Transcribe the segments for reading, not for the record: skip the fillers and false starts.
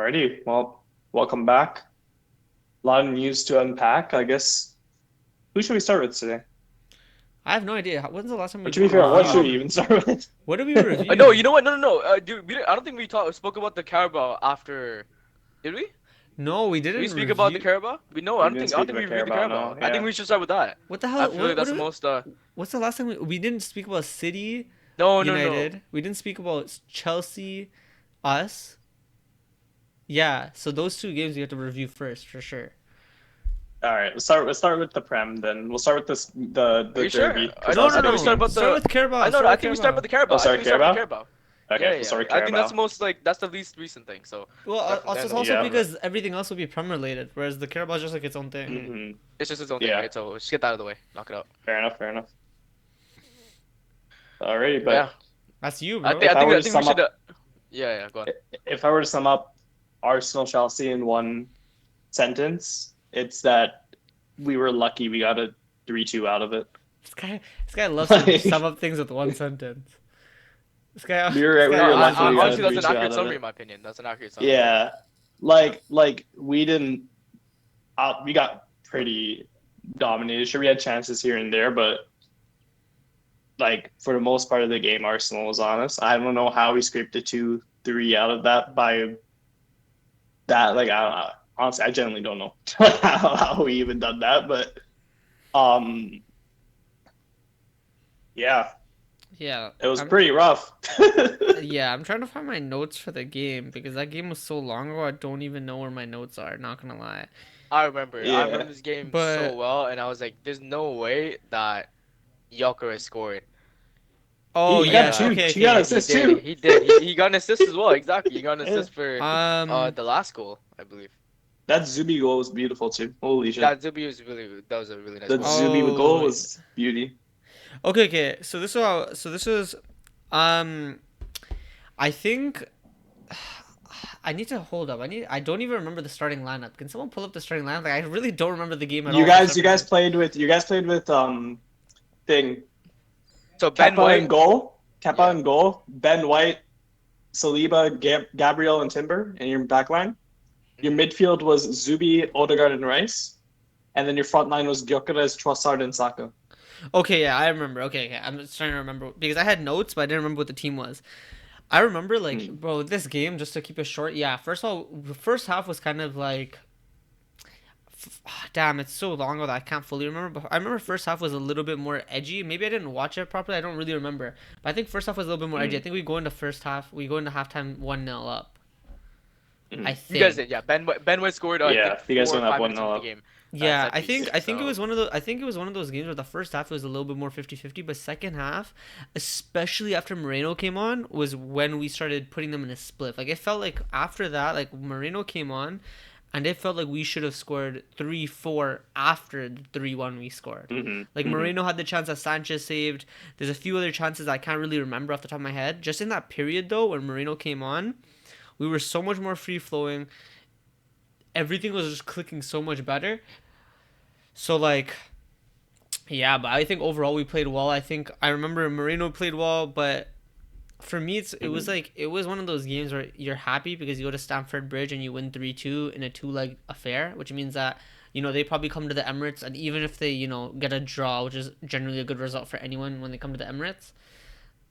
Alrighty, well, welcome back. A lot of news to unpack. I guess who should we start with today? I have no idea. When's the last time Or we to did be a fair, what should review? we even start with? What did we No, review? you know what? No. I don't think we spoke about the Carabao after. Did we? No, we Did we didn't speak about the review. Carabao? We no. We didn't I don't speak think we about reviewed the Carabao, no. Carabao. I think Yeah. we should start with that. What the I hell? feel like What that's do the we? most. What's the last time we didn't speak about City No. United? We didn't speak about Chelsea, us. Yeah, so those two games we have to review first for sure. All right, let's start with the Prem then. We'll start with this Are the you sure? derby because No, that's no, the I thought we big started no. game. about Start the. with Carabao. I know. Start I with think we started about Carabao. the Carabao. Oh, I think sorry, we started with the Carabao? Carabao. Okay, we'll start with I think that's the Carabao. most like that's the least recent thing. So Well, start from there, also and it's then we'll also go Yeah. from there. because everything else will be Prem related, whereas the Carabao is just like its own thing. hmm It's just its own thing, Yeah, right? So let's get that out of the way. Knock it out. fair enough, fair enough. Alrighty, But yeah, but That's you, I bro. think if I I think were I to think we sum should. up, Yeah. Go on. if I were to sum up Arsenal Chelsea in one sentence, it's that we were lucky we got a 3-2 out of it. This guy loves to sum Like up things with one sentence. This guy, we this were we guy No, were always lucky we wants got a honestly, that's to. an 3-2 accurate out of summary it. in my opinion. That's an accurate summary. Yeah. Yeah. Like we didn't we got pretty dominated. Sure we had chances here and there, but like for the most part of the game Arsenal was on us. I don't know how we scraped a 2-3 out of that by that like I honestly I generally don't know how we even done that, but um yeah, Yeah, it was I'm pretty rough. yeah, I'm trying to find my notes for the game because that game was so long ago. I don't even know where my notes are. Not gonna lie, I Yeah. remember this game so but well, and I was like, "There's no way that Yoker scored." oh He got yes, Uh, okay, he got okay. he assists did. too. He did. He got an assist as well. Exactly. He got an Yeah. assist for Um, the last goal, I believe. That Zubi goal was beautiful too. Holy shit. That was a really nice That goal. Zubi goal oh, was beauty. okay. So this was, um, I think I need to hold up. I don't even remember the starting lineup. Can someone pull up the starting lineup? Like I really don't remember the game at You all for guys some you guys reason. played with thing So Ben Kepa White, and goal. Kepa yeah. and goal. Ben White, Saliba, Gabriel, and Timber in your back line. Your hmm midfield was Zubi, Odegaard, and Rice. And then your front line was Gyökeres, Trossard, and Saka. Okay, yeah, I remember. Okay. I'm just trying to remember because I had notes, but I didn't remember what the team was. I remember, like, Hmm. bro, this game, just to keep it short, yeah, first of all, the first half was kind of like, damn, it's so long ago that I can't fully remember, but I remember first half was a little bit more edgy. Maybe I didn't watch it properly, I don't really remember. But I think first half was a little bit more edgy. I Hmm. think we go into halftime 1-0 up. Hmm. I You guys think. did, yeah. Ben White scored, I think, Yeah, you guys four or went up five one minutes 0 into the up. game. Yeah, Set piece. I think it So was one of those I think it was one of those games where the first half was a little bit more 50-50, but second half, especially after Moreno came on, was when we started putting them in a split. Like it felt like after that, like Moreno came on and it felt like we should have scored 3-4 after the 3-1 we scored. Hmm. Like Hmm. Moreno had the chance that Sanchez saved. There's a few other chances I can't really remember off the top of my head. Just in that period though, when Moreno came on, we were so much more free flowing. Everything was just clicking so much better. So like yeah, but I think overall we played well. I think I remember Marino played well, but for me it was Hmm. like it was one of those games where you're happy because you go to Stamford Bridge and you win 3-2 in a two-leg affair, which means that they probably come to the Emirates, and even if they get a draw, which is generally a good result for anyone when they come to the Emirates,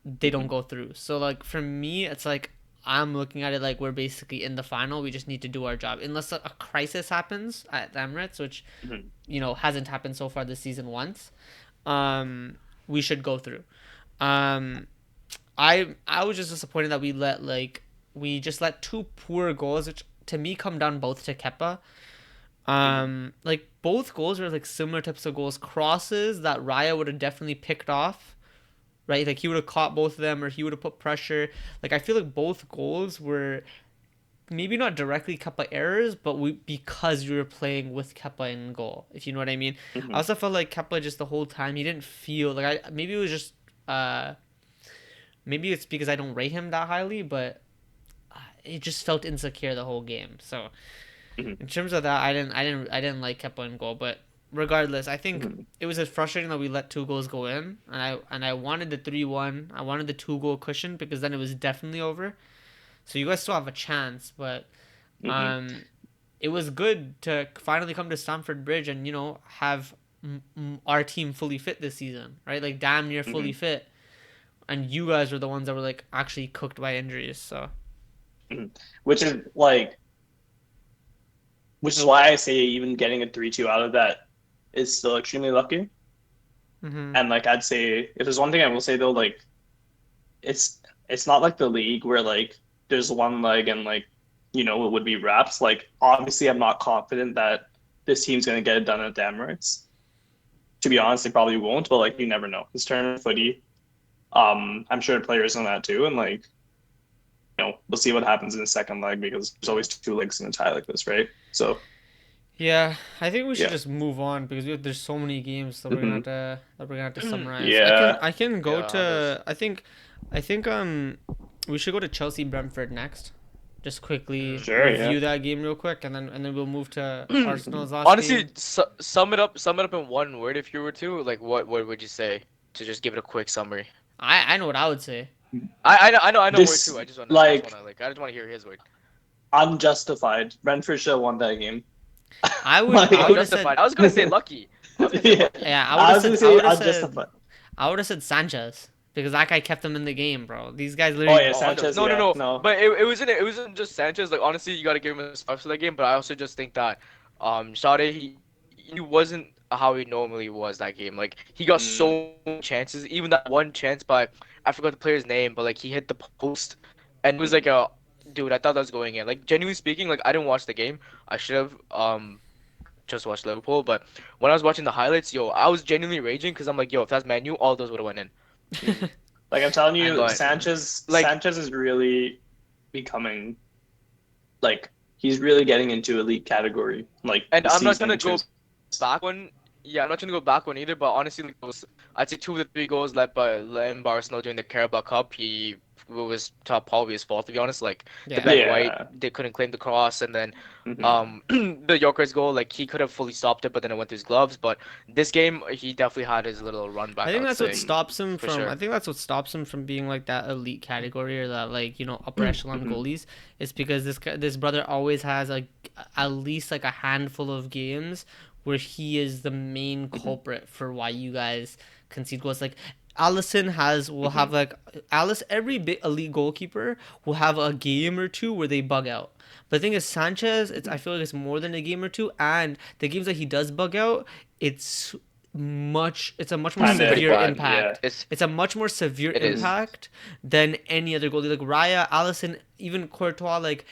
they don't Hmm. go through. So like for me, it's like I'm looking at it like we're basically in the final. We just need to do our job, unless a crisis happens at the Emirates, which Hmm. hasn't happened so far this season once. We should go through. Um, I was just disappointed that we just let two poor goals, which to me come down both to Kepa. Hmm. Like both goals were like similar types of goals, crosses that Raya would have definitely picked off, right? Like he would have caught both of them, or he would have put pressure. Like I feel like both goals were maybe not directly Kepa errors, but because we were playing with Kepa in goal, if you know what I mean. I Hmm. also felt like Kepa just the whole time he didn't feel like I maybe it was just uh maybe it's because I don't rate him that highly, but it just felt insecure the whole game. So Hmm. in terms of that, I didn't like Kepa in goal, but regardless, I think Hmm. it was frustrating that we let two goals go in, and I wanted the 3-1. I wanted the two goal cushion because then it was definitely over. So you guys still have a chance, but Um, it was good to finally come to Stamford Bridge and have our team fully fit this season, right? Like damn near fully fit, and you guys were the ones that were like actually cooked by injuries. So Which is like, which is why I say even getting a 3-2 out of that is still extremely lucky. And like I'd say, if there's one thing I will say though, like it's it's not like the league where like there's one leg and like it would be wraps. Like obviously, I'm not confident that this team's gonna get it done at the Emirates. To be honest, they probably won't, but like you never know. It's tournament footy. I'm sure players know that too, and like we'll see what happens in the second leg because there's always two legs in a tie like this, right? So yeah, I think we should yeah, just move on because there's so many games that we're gonna have to summarize. yeah, I can go Yeah, to I think we should go to Chelsea Brentford next. Just quickly sure, review yeah. that game real quick, and then we'll move to Arsenal's last Honestly, game. sum it up in one word if you were to. Like, what would you say to just give it a quick summary? I know what I would say. I know word This too. like I just wanna hear his word. unjustified. Brentford should have won that game. I would I would Like, have said Unjustified. I was gonna say lucky. I was gonna say yeah, lucky. yeah, I was gonna say I unjustified. would have said Sanchez because that guy kept them in the game, bro. These guys Oh literally yeah, Sanchez. No, no, Yeah, no. no. But it wasn't just Sanchez. Like honestly, you gotta give him respect for that game. But I also just think that Sade he wasn't how he normally was that game. Like he got Mm, so many chances. Even that one chance by I forgot the player's name, but like he hit the post, and it was like mhm. a dude. I thought that was going in. Like genuinely speaking, like I didn't watch the game. I should have just watched Liverpool. But when I was watching the highlights, yo, I was genuinely raging because I'm like, yo, if that's Manu, all those would have went in. Like I'm telling I you, know, But son. like. Sanchez is really becoming like he's really getting into elite category. Like And the I'm not gonna season go just. back one. Yeah, I'm not gonna go back one either. But honestly, like I'd say two of the three goals led by Arsenal during the Carabao Cup, he was top probably his fault to be honest. Like the Yeah. Ben White, Yeah. they couldn't claim the cross, and then Hmm. the Yorker's goal, like he could have fully stopped it, but then it went to his gloves. But this game, he definitely had his little run I back, I think would that's what say, stops him for from. sure. I think that's what stops him from being like that elite category or that like upper echelon Hmm. goalies. Is because this brother always has at least like a handful of games where he is the main Hmm. culprit for why you guys concede goals. Like Allison will Hmm. have like Alice every big elite goalkeeper will have a game or two where they bug out. But the thing is Sanchez, I feel like it's more than a game or two, and the games that he does bug out, it's it's a much more It's Kind pretty of severe bad. bad. Yeah. impact. It's It's a much more severe it is. impact than any other goalie. Like Raya, Allison, even Courtois. Like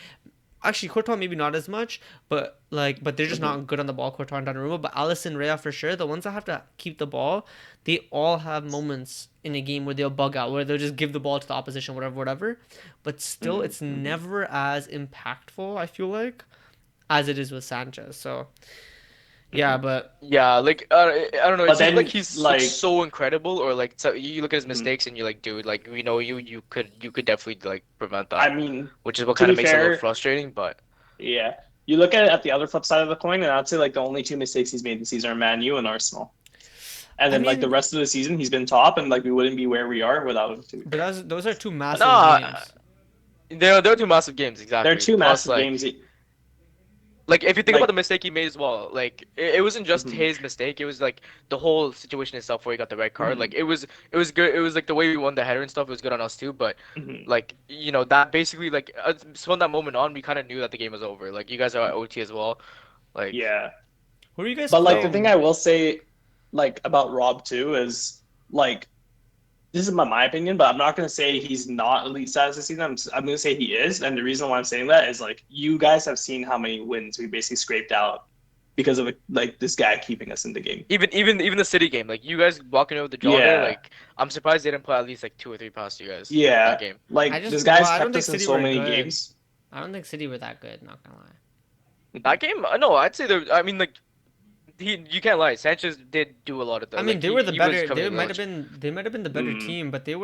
actually, Courtois maybe not as much, but they're just Hmm. not good on the ball. Courtois and Donnarumma, but Allison, Raya for sure. The ones that have to keep the ball, they all have moments in a game where they'll bug out, where they'll just give the ball to the opposition, whatever, whatever. But still, Hmm. it's Hmm. never as impactful. I feel like as it is with Sanchez. So yeah, Hmm. but Yeah, like I don't know. But It's either like then he's looks like. so incredible, or like so you look at his Mhm. mistakes and you're like, dude, like we know you could definitely like prevent I that, mean, which is what to kind be of makes it a little fair, frustrating. But yeah. You look at it at the other flip side of the coin, and I'd say like the only two mistakes he's made this season are Man U and Arsenal. And I then like the mean, rest of the season, he's been top, and like we wouldn't be where we are without him. To be but fair, those are two massive no, games. they're two massive games they're exactly. two Plus, massive games. like if you think about the Like, mistake he made as well, like it wasn't just mhm, his mistake. It was like the whole situation itself where he got the red card. Like mhm, it was good. It was like the way we won the header and stuff. It was good on us too. But mhm. like that basically like from that moment on, we kind of knew that the game was over. Like you guys are at OT as well. Like Yeah. Who are you guys But like the so. thing playing? I will say, like about Rob too, is like this is my opinion, but I'm not going to say he's not elite status this season. I'm going to say he is, and the reason why I'm saying that is like you guys have seen how many wins we basically scraped out because of like this guy keeping us in the game. Even the City game, like you guys walking over the draw there, Yeah, like I'm surprised they didn't play at least like two or three past you guys that yeah. game. Like this Well, guy's I don't kept think us in City so were many good. games. I don't think City were that good. Not gonna lie. That game, no, I'd say I mean, like you can't lie. Sanchez did do a lot of I the mean, like they were the he was better. coming in clutch. They might have been the better Mm, team, but they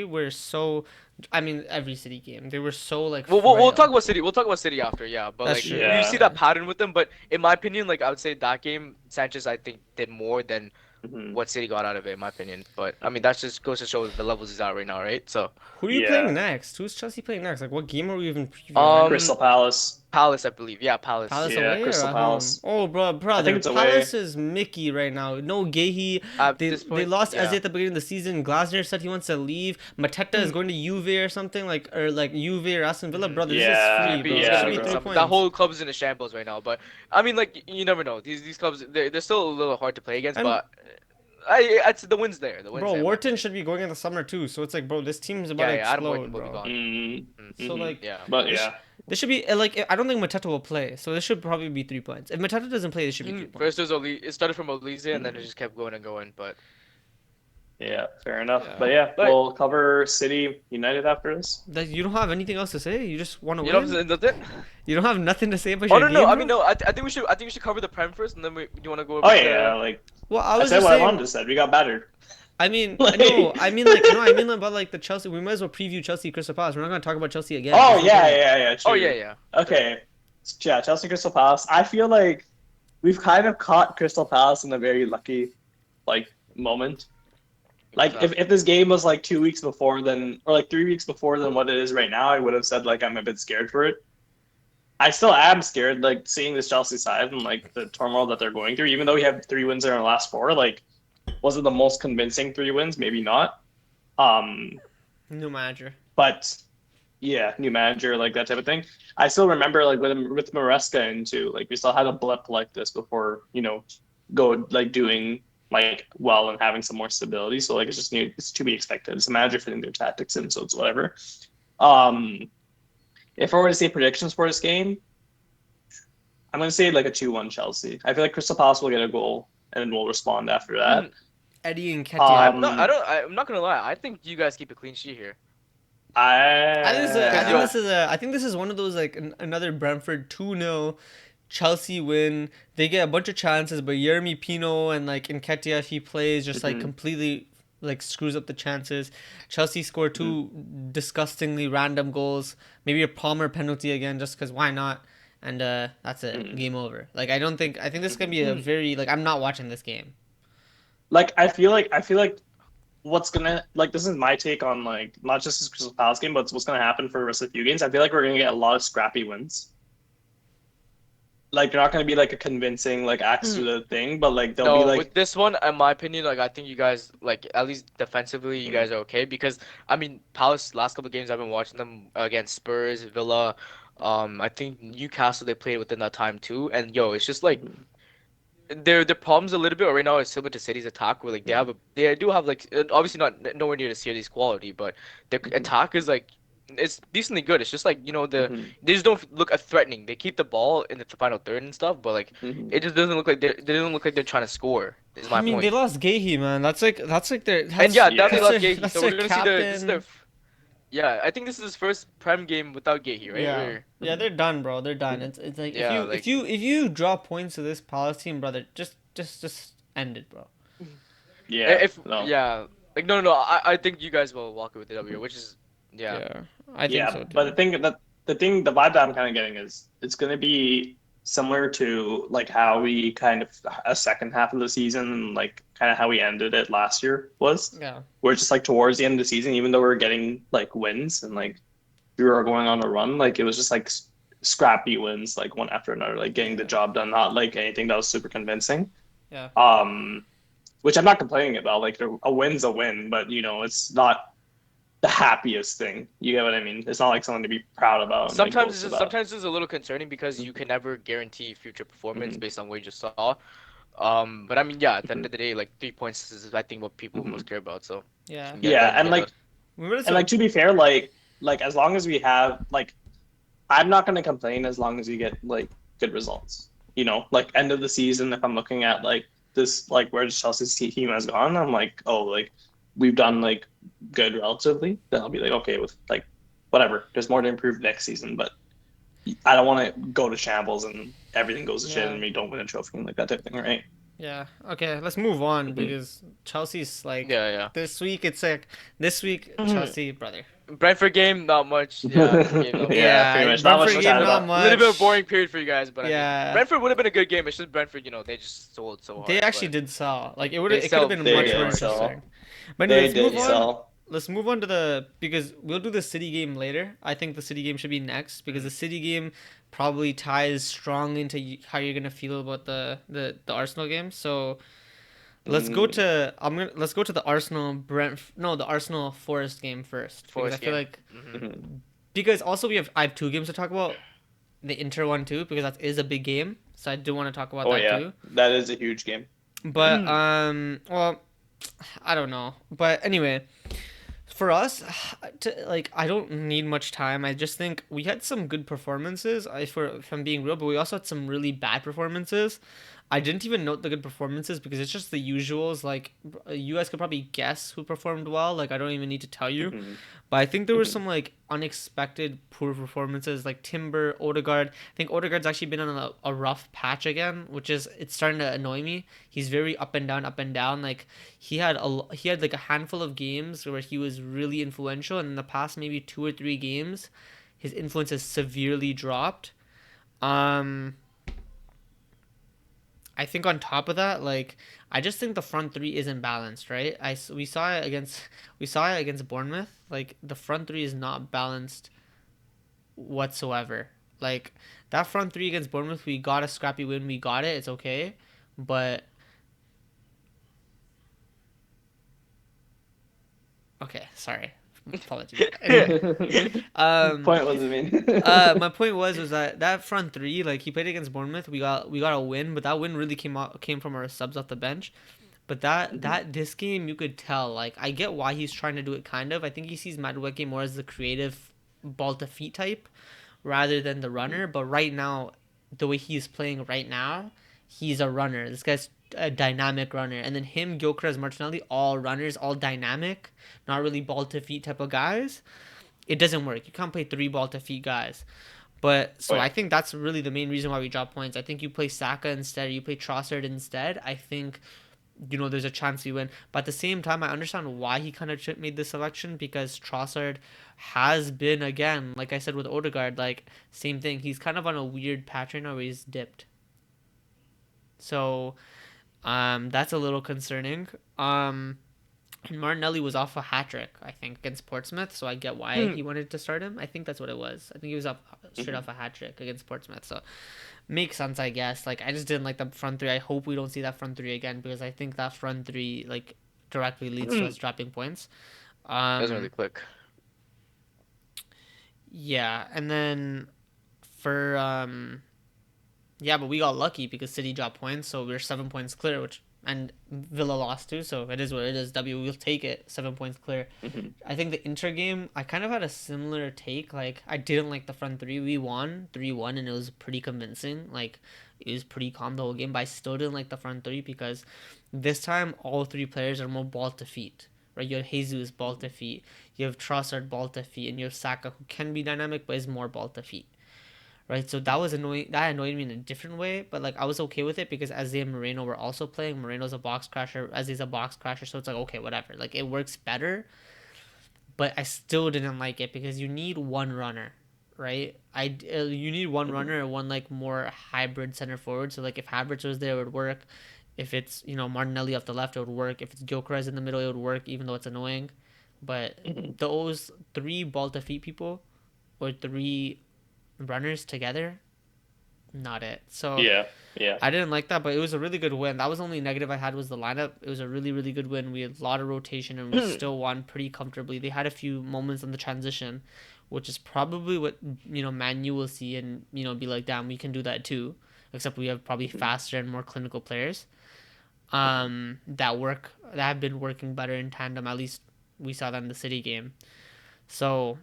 were so. I mean, every City game, they were so like We'll talk frail. about City. We'll talk about City after, yeah. But That's like true. That's you see yeah. that true. pattern with them. But in my opinion, like I would say that game, Sanchez I think did more than Hmm. what City got out of it, in my opinion. But I mean, that just goes to show the levels he's at right now, right? So, Who are you playing Yeah. next? Who's Chelsea playing next? Like, what game are we even previewing right now? um, Crystal Palace. Palace, I believe. Yeah, Palace. Palace Yeah, away or Crystal at home? Palace. Oh, bro, I think brother, it's away. Palace is Mickey right now. No Gehi. At They this they point, lost Eze yeah. at the beginning of the season. Glasner said he wants to leave. Mateta is Hmm. going to Juve or something like Juve or Aston Villa. Hmm. Brother, this is Yeah, free, bro. He's This gonna should yeah, be mean three bro. something. That points. whole club's in a shambles right now. But I mean, like you never know. These clubs, they're still a little hard to play against. And But it's the wins there. The wins bro, there, in my Wharton opinion. should be going in the summer too. So it's like, bro, this team's about Yeah, to yeah. Adam Wharton explode, will be bro. gone. Mm-hmm. Mm. So like, Yeah. But this, yeah, this should be like I don't think Mateta will play. So this should probably be 3 points. If Mateta doesn't play, this should be 3 points. First was Oli. It started from Olise, and then it Mhm. just kept going and going. But yeah, fair enough. Yeah. But yeah, but we'll cover City United after this. That you don't have anything else to say. You just want to you know, win. that's it. You don't have nothing to say about Oh your no, game, I bro? mean no. I think we should. I think we should cover the Prem first, and then do you want to go over Oh to yeah, the? like Well, I I was said just what I saying. wanted to say. We got battered. I mean, Like- no, I mean like no, I mean about like the Chelsea. We might as well preview Chelsea Crystal Palace. We're not gonna talk about Chelsea again. Oh There's no yeah, point. yeah, true. Oh yeah, yeah. Okay, yeah, Chelsea Crystal Palace. I feel like we've kind of caught Crystal Palace in a very lucky, like, moment. Like if this game was like 2 weeks before then, or like 3 weeks before than what it is right now, I would have said like I'm a bit scared for it. I still am scared, like seeing this Chelsea side and like the turmoil that they're going through. Even though we have 3 wins in our last 4, like was it the most convincing 3 wins? Maybe not. New manager. But yeah, new manager, like that type of thing. I still remember like with Maresca into like we still had a blip like this before, go like doing like well and having some more stability. So like it's to be expected. It's a manager fitting their tactics in, so it's whatever. If I were to say predictions for this game, I'm gonna say like a 2-1 Chelsea. I feel like Crystal Palace will get a goal and we'll respond after that. Eddie and Ketia. I'm not gonna lie. I think you guys keep a clean sheet here. I think I I think this is one of those like another Brentford 2-0 Chelsea win. They get a bunch of chances, but Yeremy Pino and like Nketiah, if he plays, just like completely like screws up the chances. Chelsea score 2 disgustingly random goals. Maybe a Palmer penalty again, just because why not? And that's it. Game over. Like I think this is gonna be a very like I'm not watching this game. like I feel like what's gonna like this is my take on like not just this Crystal Palace game, but what's gonna happen for the rest of the few games. I feel like we're gonna get a lot of scrappy wins. Like they're not gonna be like a convincing like axe through the thing, but like they'll be No, like with this one, in my opinion, like I think you guys like at least defensively, you guys are okay because I mean Palace last couple of games I've been watching them against Spurs, Villa, I think Newcastle they played within that time too, and yo, it's just like their problems a little bit right now is similar to City's attack, where like they do have like obviously not nowhere near the City's quality, but their attack is like it's decently good. It's just like they just don't look threatening. They keep the ball in the final third and stuff, but like it just doesn't look like they don't look like they're trying to score. Is my I mean, point. they lost Gehi, man. That's like their. And yeah, Yeah. definitely that's lost their- Gehi. that's So their we're gonna see this is captain. their yeah. I think this is his first Prem game without Gehi, right? Yeah, Or- yeah, they're done, bro. They're done. It's like Yeah, if you draw points to this Palace team, brother, just end it, bro. yeah. if no. yeah, like no. I think you guys will walk away with the W, which is yeah. I think Yeah, so too. but the vibe that I'm kind of getting is it's going to be similar to like how we kind of a second half of the season and like kind of how we ended it last year was. Yeah. Where it's just like towards the end of the season, even though we're getting like wins and like we were going on a run, like it was just like scrappy wins, like one after another, like getting the job done, not like anything that was super convincing. Yeah. Which I'm not complaining about. Like a win's a win, but it's not the happiest thing. You get what I mean? It's not like something to be proud about. And, like, boast about. Sometimes it's a little concerning because you can never guarantee future performance based on what you just saw. But I mean, yeah, at the end of the day, like 3 points is I think what people most care about. So Yeah. Yeah, and like to be fair, like as long as we have like, I'm not gonna complain as long as we get like good results. Like end of the season, if I'm looking at like this, like where Chelsea's team has gone, I'm like, oh, like we've done like good relatively. Then I'll be like, okay, with like whatever. There's more to improve next season, but I don't want to go to shambles and everything goes to shit and we don't win a trophy and like that type of thing, right? Yeah. Okay, let's move on because Chelsea's like yeah. this week. It's like this week Chelsea, brother. Brentford game, not much. Yeah, game, not Yeah, pretty much. Not much Brentford to game, chat not about. much. A little bit of a boring period for you guys, but I Yeah. mean, Brentford would have been a good game. It's just Brentford, they just sold so hard. They actually but- did sell. Like it They could have been They much did more sell. interesting. But They anyways, did move on. sell. let's move on to the because we'll do the City game later. I think the City game should be next because the Mm. City game probably ties strongly into how you're gonna feel about the Arsenal game. So Mm, let's go to the Arsenal Brent no the Arsenal Forest game first because I Forest feel game. like Hmm. mhm. because also I have two games to talk about, the Inter one too because that is a big game, so I do want to talk about Oh that yeah, too. that is a huge game. But well, I don't know. But anyway, for us, I don't need much time. I just think we had some good performances. If I'm being real, but we also had some really bad performances. I didn't even note the good performances because it's just the usuals. Like you guys could probably guess who performed well. Like I don't even need to tell you. Mhm, But I think there were mhm. some like unexpected poor performances, like Timber, Odegaard. I think Odegaard's actually been on a rough patch again, which is it's starting to annoy me. He's very up and down, up and down. Like he had like a handful of games where he was really influential, and in the past maybe 2 or 3 games, his influence has severely dropped. Um, I think on top of that, like I just think the front three isn't balanced, right? We saw it against Bournemouth. Like the front three is not balanced whatsoever. Like that front three against Bournemouth, we got a scrappy win. We got it. It's okay, but okay, sorry, apologies. Anyway, um, Point wasn't mean. my point was that front three, like he played against Bournemouth, we got a win, but that win really came from our subs off the bench. But Mhm, this game you could tell, like I get why he's trying to do it kind of. I think he sees Madueke more as the creative ball to feet type rather than the mhm. runner. But right now, the way he's playing right now, he's a runner. This guy's a dynamic runner. And then him, Gyökeres, Martinelli, all runners, all dynamic, not really ball to feet type of guys. It doesn't work. You can't play three ball to feet guys. But Oh so yeah. I think that's really the main reason why we drop points. I think you play Saka instead, or you play Trossard instead. I think there's a chance we win. But at the same time, I understand why he kind of made this selection because Trossard has been again, like I said with Odegaard, like same thing. He's kind of on a weird pattern where he's dipped. So that's a little concerning. And Martinelli was off a hat trick, I think, against Portsmouth, so I get why he wanted to start him. I think that's what it was. I think he was up straight Mhm, off a hat trick against Portsmouth, so makes sense, I guess. Like I just didn't like the front three. I hope we don't see that front three again because I think that front three like directly leads to us dropping points. Doesn't really Um, click. yeah, and then for yeah, but we got lucky because City dropped points, so we're 7 points clear, which and Villa lost too, so it is what it is. W, we'll take it. 7 points clear. mhm, I think the Inter game, I kind of had a similar take. Like I didn't like the front three. We won 3-1, and it was pretty convincing. Like it was pretty calm the whole game, but I still didn't like the front three because this time all three players are more ball to feet. Right, you have Jesus ball to feet, you have Trossard ball to feet, and you have Saka who can be dynamic but is more ball to feet. Right, so that was annoying. That annoyed me in a different way, but like I was okay with it because Eze and Moreno were also playing. Moreno's a box crasher, Eze's a box crasher, so it's like okay, whatever. Like it works better, but I still didn't like it because you need one runner, right? You need one mhm, runner and one like more hybrid center forward. So like if Havertz was there, it would work. If it's Martinelli off the left, it would work. If it's Gyökeres in the middle, it would work, even though it's annoying. But mhm. those three ball to feet people or three runners together, not it. So Yeah, yeah. I didn't like that, but it was a really good win. That was the only negative I had was the lineup. It was a really, really good win. We had a lot of rotation and we still won pretty comfortably. They had a few moments on the transition, which is probably what Man U will see and be like, damn, we can do that too. Except we have probably Mhm, faster and more clinical players. mhm. That have been working better in tandem. At least we saw that in the City game. So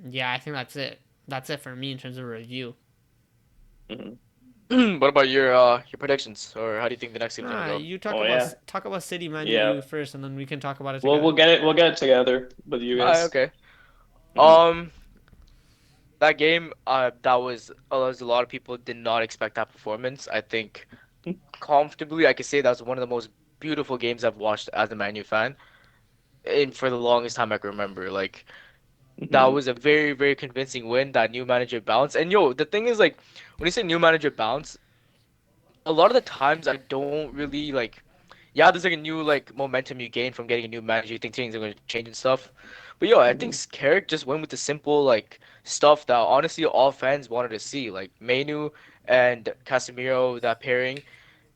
yeah, I think that's it. That's it for me in terms of review. Mhm. What about your predictions, or how do you think the next game's gonna Nah, go? you Oh yeah, talk about City Man yeah. U first, and then we can talk about it We'll together. get it. We'll get it together with you Alright, guys. okay. Mhm, Um, that game, that was a lot of people did not expect that performance. I think comfortably, I could say that was one of the most beautiful games I've watched as a Man U fan, and for the longest time I can remember. Like that mhm, was a very, very convincing win. That new manager bounce, and yo, the thing is like when you say new manager bounce, a lot of the times I don't really like. yeah, there's like a new like momentum you gain from getting a new manager. You think things are going to change and stuff. But yo, I think Hmm. Carrick just went with the simple like stuff that honestly all fans wanted to see, like Mainu and Casemiro, that pairing,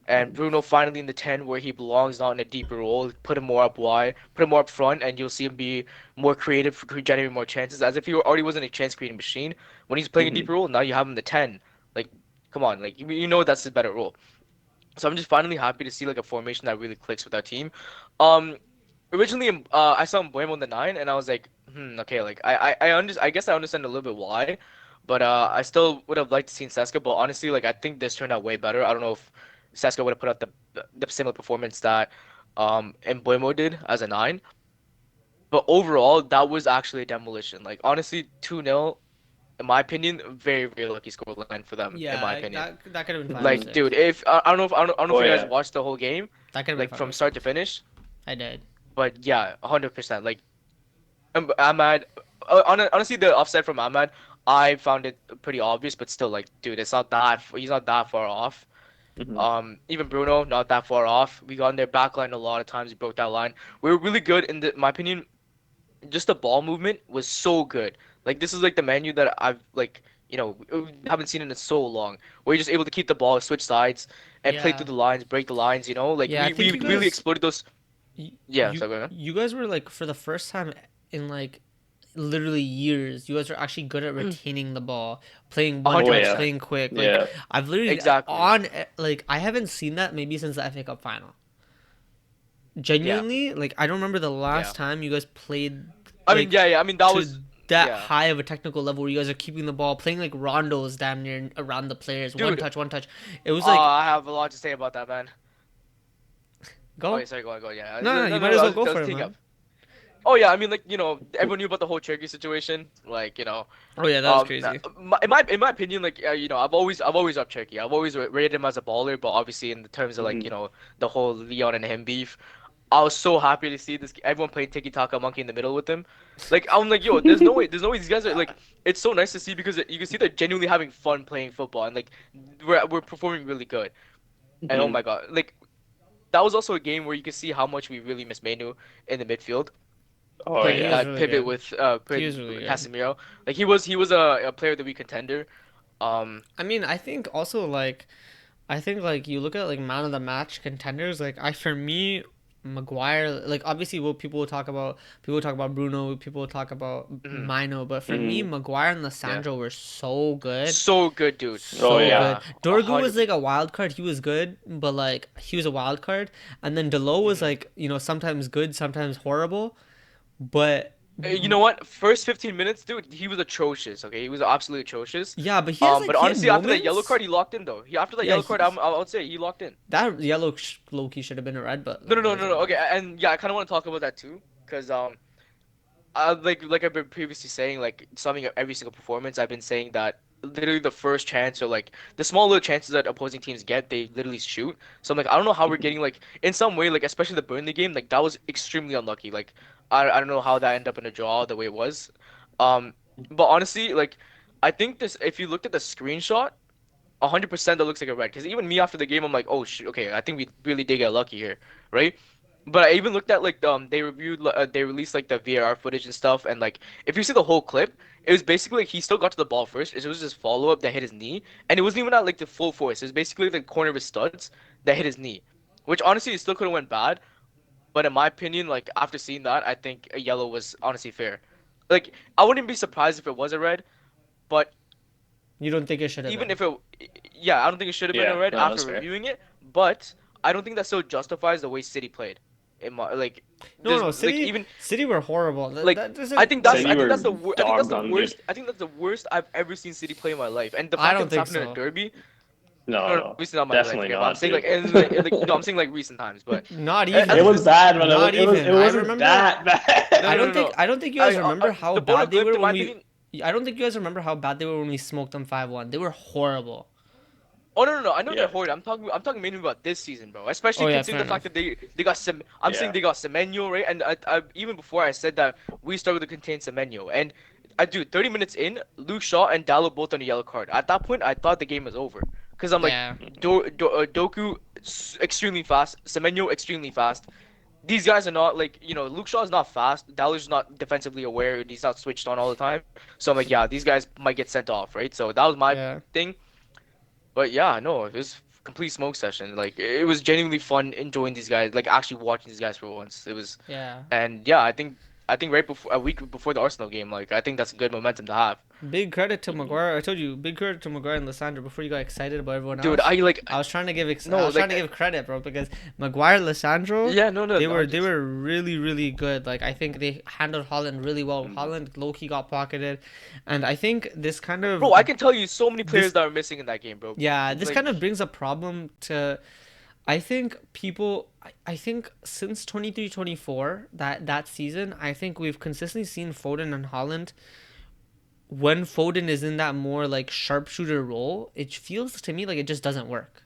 and Bruno finally in the 10 where he belongs, not in a deeper role. Put him more up wide, put him more up front, and you'll see him be more creative, generate more chances. As if he already wasn't a chance creating machine. When he's playing a Hmm. deeper role, now you have him in the 10. Like, come on, like you know that's his better role. So I'm just finally happy to see like a formation that really clicks with our team. Um, Originally, I saw Mbuemo in the 9, and I was like, okay, like I guess I understand a little bit why, but I still would have liked to see Seska. But honestly, like I think this turned out way better. I don't know if Seska would have put out the similar performance that Mbuemo did as a 9, but overall that was actually a demolition. Like honestly, 2-0 in my opinion, very very lucky scoreline for them in my Yeah, opinion. that could have been five or Like, Hmm. dude, six. if I don't know if Oh you guys yeah. watched the whole game, That could have been like five from or start to six. finish, I did. but yeah, 100%. Like Ahmad, honestly, the offset from Ahmad, I found it pretty obvious, but still, like, dude, it's not that he's not that far off. Hmm. Even Bruno, not that far off. We got in their back line a lot of times. We broke that line. We were really good my opinion. Just the ball movement was so good. Like this is like the menu that I've like haven't seen in so long. Where you're just able to keep the ball, switch sides, and play through Yeah. the lines, break the lines. You know, like Yeah, I we think really exploited those. Yeah, you so go on. you guys were like for the first time in like literally years, you guys are actually good at retaining the ball, playing A one Oh hundred touch, yeah. percent. playing quick. Like Yeah. I've literally Exactly. like I haven't seen that maybe since the FA Cup final. Yeah. Genuinely, like I don't remember the Yeah. last time you guys played I mean, like yeah, yeah. I mean, that was, to that yeah, high of a technical level where you guys are keeping the ball, playing like rondos damn near around the players, one dude. touch, one touch. It was like I have a lot to say about that, man. Oh, yeah, go. sorry, go on, go on. Yeah, No, no, no, you no, might no. as well I go was for it, teeing up. man. Oh yeah, I mean, like everyone knew about the whole Cherokee situation. Like Oh yeah, that was crazy. in my opinion, like I've always up Cherokee. I've always rated him as a baller, but obviously in the terms of like Hmm. the whole Leon and him beef, I was so happy to see this everyone playing Tiki Taka Monkey in the middle with him. Like I'm like, yo, there's no way these guys are like. It's so nice to see because you can see they're genuinely having fun playing football and like we're performing really good. And oh Hmm. my God, like that was also a game where you could see how much we really miss Menu in the midfield, Oh Yeah, playing he yeah. was that really pivot good. with He was really good. Casemiro. Like he was a player that we contender. Um, I mean, I think also like I think like you look at like man of the match contenders, like I for me Maguire, like obviously what people will talk about Bruno, people will talk about mhm, Mino, but for me Hmm. Maguire and yeah, Lissandro were so good. so good, dude. Oh So yeah. good. Yeah, a Dorgu was hundred like percent. a wild card. He was good, but like he was a wild card. And then Delo was Mhm. like, sometimes good, sometimes horrible. But You know what? First 15 minutes, dude, he was atrocious. Okay, he was absolutely atrocious. yeah, but he has But like he had honestly, after that yellow moments. card, he locked in though. He after that Yeah, yellow card, I would say he locked in. that yellow low key should have been a red, but No, no, no, it is no, what no. it Okay, is. and yeah, I kind of want to talk about that too, because like I've been previously saying, like summing up every single performance, I've been saying that literally the first chance or like the small little chances that opposing teams get, they literally shoot. So I'm like, I don't know how we're getting like in some way, like especially the Burnley game, like that was extremely unlucky. Like I don't know how that ended up in a draw the way it was. Um, but honestly, like I think this if you looked at the screenshot. 100% that looks like a red. Because even me after the game, I'm like, oh shit, okay, I think we really did get lucky here, right? But I even looked at like they released like the VAR footage and stuff, and like if you see the whole clip, it was basically like he still got to the ball first. It was just follow up that hit his knee, and it wasn't even at like the full force. It was basically the corner of his studs that hit his knee, which honestly it still could have went bad. But in my opinion, like after seeing that, I think a yellow was honestly fair. Like I wouldn't be surprised if it was a red, but You don't think it should have even been? if it, yeah, I don't think it should have been a Yeah. red No, after that's fair. reviewing it, but I don't think that still justifies the way City played. In my like, No, there's no. like City, even City were horrible. like That I doesn't. think That that's City I think were that's I think that's dog the done, dude. worst I think that's the worst I've ever seen City play in my life. And the I fact that don't it's think happened in a so. derby, No, no, no, no, obviously not my life, definitely okay, but I'm not, saying dude. like no, I'm saying like recent times, but Not It as even. was bad, but Not it even. I wasn't remember. that bad. no, no, no, no. I don't think you guys remember how The Bono bad they Glimt, were in my when we. opinion. I don't think you guys remember how bad they were when we smoked them 5-1. They were horrible. Oh no, no, no! I know they're Yeah, horrid. I'm talking mainly about this season, bro. Especially Oh yeah, considering fair the fact enough. that they got some. I'm saying yeah. they got Semenyo, right? And I even before I said that we struggled to contain Semenyo, and I do 30 minutes in, Luke Shaw and Dallo both on a yellow card. At that point, I thought the game was over, cause I'm like, Yeah. Doku. extremely fast. Semenyo extremely fast. These guys are not like, Luke Shaw is not fast. Dallas is not defensively aware. He's not switched on all the time. So I'm like, yeah, these guys might get sent off, right? So that was my Yeah. thing. But yeah, no, it was complete smoke session. Like it was genuinely fun enjoying these guys, like actually watching these guys for once. It was, Yeah. and yeah, I think right before a week before the Arsenal game, like I think that's a good momentum to have. Big credit to Mhm. Maguire. I told you, big credit to Maguire and Lissandro before you got excited about everyone Dude, else. I like I no, was trying to like give credit, bro, because Maguire, Lissandro, yeah, no, no, they no, were I'm they just were really really good. Like I think they handled Holland really well. Mhm. Holland low key got pocketed, and I think this kind bro. of I can tell you so many players this that are missing in that game, bro. yeah this Like kind of brings a problem to I think people I think since 23-24 that season I think we've consistently seen Foden and Holland when Foden is in that more like sharpshooter role, it feels to me like it just doesn't work.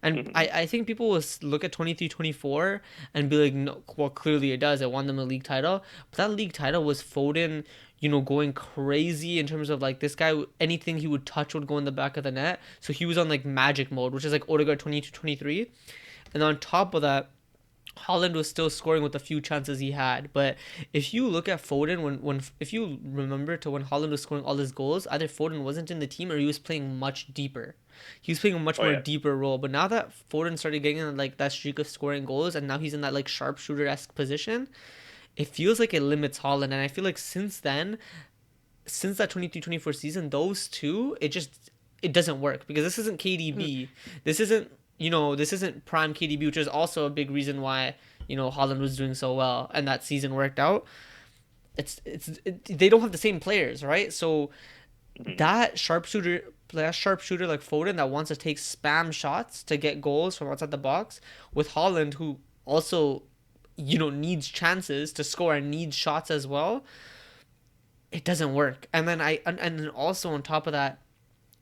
And Mhm. I think people will look at 23-24 and be like, no, well, clearly it does. It won them a league title. But that league title was Foden, going crazy in terms of like this guy, anything he would touch would go in the back of the net. So he was on like magic mode, which is like Odegaard 22-23. And on top of that, Holland was still scoring with the few chances he had. But if you look at Foden, when if you remember to when Holland was scoring all his goals, either Foden wasn't in the team or he was playing much deeper. He was playing a much Oh more yeah. deeper role. But now that Foden started getting in like that streak of scoring goals, and now he's in that like sharpshooter esque position, it feels like it limits Holland. And I feel like since that 23-24 season, those two, it doesn't work because this isn't KDB. This isn't this isn't prime KDB, which is also a big reason why Holland was doing so well and that season worked out. They don't have the same players, right? So Mhm. that sharpshooter like Foden that wants to take spam shots to get goals from outside the box, with Holland who also needs chances to score and needs shots as well. It doesn't work. And then and then also on top of that,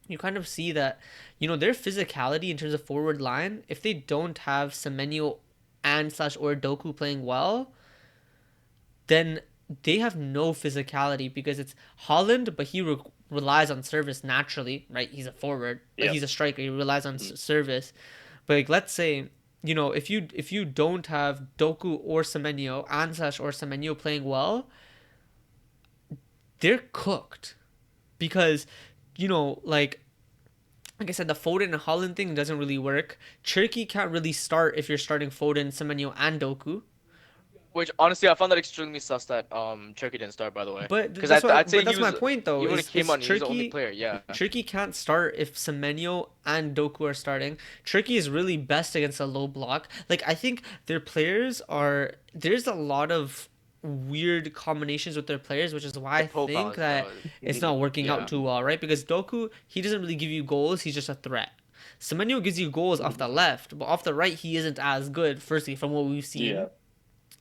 you kind of see that their physicality in terms of forward line, if they don't have Semenyo and slash or Doku playing well, then they have no physicality because it's Holland, but he relies on service naturally, right? He's a forward, like Yep. he's a striker. He relies on Mhm. service. But like, let's say if you don't have Doku or Semenyo and slash or Semenyo playing well, they're cooked because like I said, the Foden and Holland thing doesn't really work. Turkey can't really start if you're starting Foden, Semenyo, and Doku. which honestly I found that extremely sus that Turkey didn't start by the way, But because that's I'd what. say But he that's my was point, though. even when he came Is on he was the only Turkey? player. Yeah. Turkey can't start if Semenyo and Doku are starting. Turkey is really best against a low block. Like I think their players are. There's a lot of weird combinations with their players, which is why The I think profiles, that it's not working out yeah. too well, right? Because Doku, he doesn't really give you goals. He's just a threat. Semenyo gives you goals off the Mhm. left, but off the right he isn't as good. Firstly, from what we've Yeah. seen,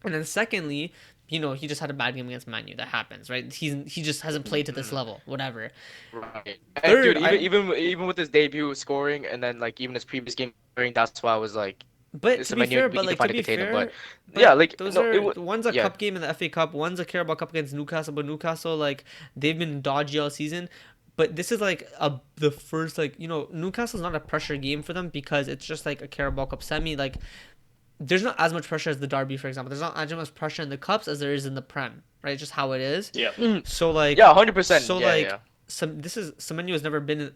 and then secondly, he just had a bad game against Manu. That happens, right? He just hasn't played to this Mm, level. Whatever. right. And Third, dude, I even with his debut scoring, and then like even his previous game scoring, that's why I was like, but to be Semenyo, fair, we but need to like to find a be container. But fair, yeah, but like those no, it are would, one's a yeah. cup game in the FA Cup, one's a Carabao Cup against Newcastle, but Newcastle like they've been dodgy all season. But this is like the first like Newcastle's not a pressure game for them because it's just like a Carabao Cup semi. Like there's not as much pressure as the Derby, for example. There's not as much pressure in the cups as there is in the Prem, right? It's just how it is. Yep. So like, Yeah, 100%. so Yeah, like, yeah. Semenyo has never been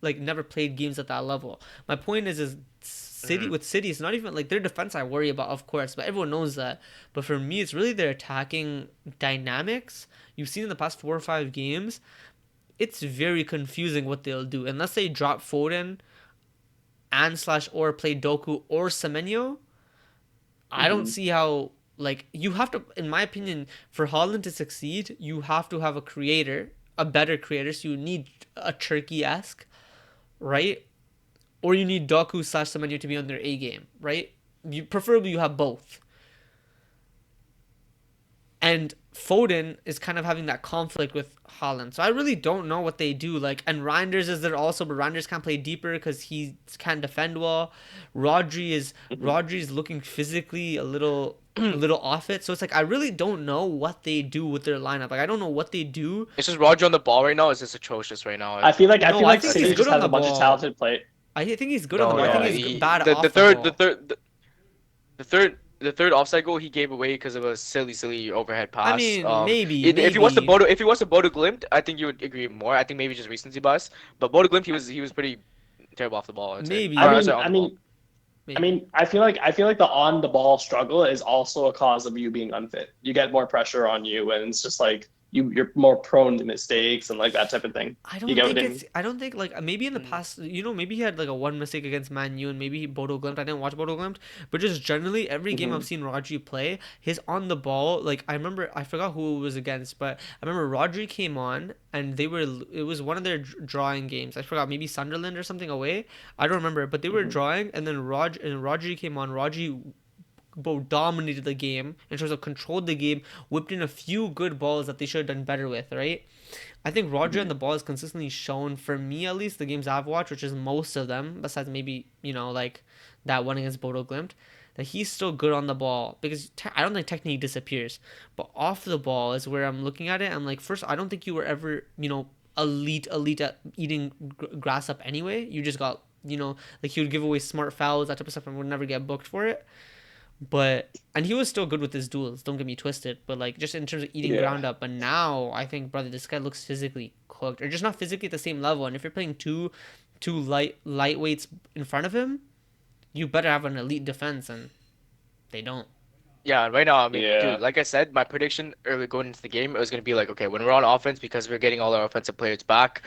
like never played games at that level. My point is Hmm. City, it's not even like their defense I worry about, of course, but everyone knows that. But for me, it's really their attacking dynamics. You've seen in the past 4 or 5 games, it's very confusing what they'll do unless they drop Foden and slash or play Doku or Semenyo. I don't Mhm. see how like you have to in my opinion for Holland to succeed, you have to have a creator, a better creator, so you need a Turkey-esque, right? Or you need Doku slash Semenyo to be on their A game, right? You preferably you have both. And Foden is kind of having that conflict with Holland. So I really don't know what they do. Like, and Reinders is there also, but Reinders can't play deeper because he can't defend well. Rodri is Mhm. Rodri is looking physically a little off it. So it's like I really don't know what they do with their lineup. Like I don't know what they do. It's just Roger on the ball right now is just atrocious right now. I feel like No, I I think City he's think good just on has the a bunch of ball. talented play. I think he's good on the No, ball. I no. think he's bad The off the ball. third offside goal he gave away because of a silly overhead I pass. mean, If he was to maybe, Bodo Glimt, I think you would agree more. I think maybe just recency bias. But Bodo Glimt, he was pretty terrible off the ball, I'd say. I Or maybe, mean, sorry, on I the ball. mean, I maybe. mean, I feel like the on the ball struggle is also a cause of you being unfit. You get more pressure on you, and it's just like you're more prone to mistakes and like that type of thing. You get what I mean? I don't think like maybe in the Mm. past, maybe he had like a one mistake against Man U and maybe Bodo Glimt. I didn't watch Bodo Glimt, but just generally every game I've Hmm. seen Rodri play, his on the ball. Like I remember, I forgot who it was against, but I remember Rodri came on and it was one of their drawing games. I forgot, maybe Sunderland or something away. I don't remember, but they were Hmm. drawing, and then Rodri came on. Rodri dominated the game in terms of controlled the game, whipped in a few good balls that they should have done better with, right? I think Roger and Hmm. the ball has consistently shown, for me at least, the games I've watched, which is most of them, besides maybe, like that one against Bodo Glimt, that he's still good on the ball because I don't think technique disappears. But off the ball is where I'm looking at it. I'm like, first, I don't think you were ever, elite at eating grass up anyway. You just got, like he would give away smart fouls, that type of stuff, and would never get booked for it. And he was still good with his duels, don't get me twisted, but like just in terms of eating Yeah. ground up. But now I think, brother, this guy looks physically cooked, or just not physically at the same level. And if you're playing two lightweights in front of him, you better have an elite defense, and they don't. Yeah, right now, I mean, dude, Yeah. like I said, my prediction early going into the game, it was gonna be like, okay, when we're on offense, because we're getting all our offensive players back,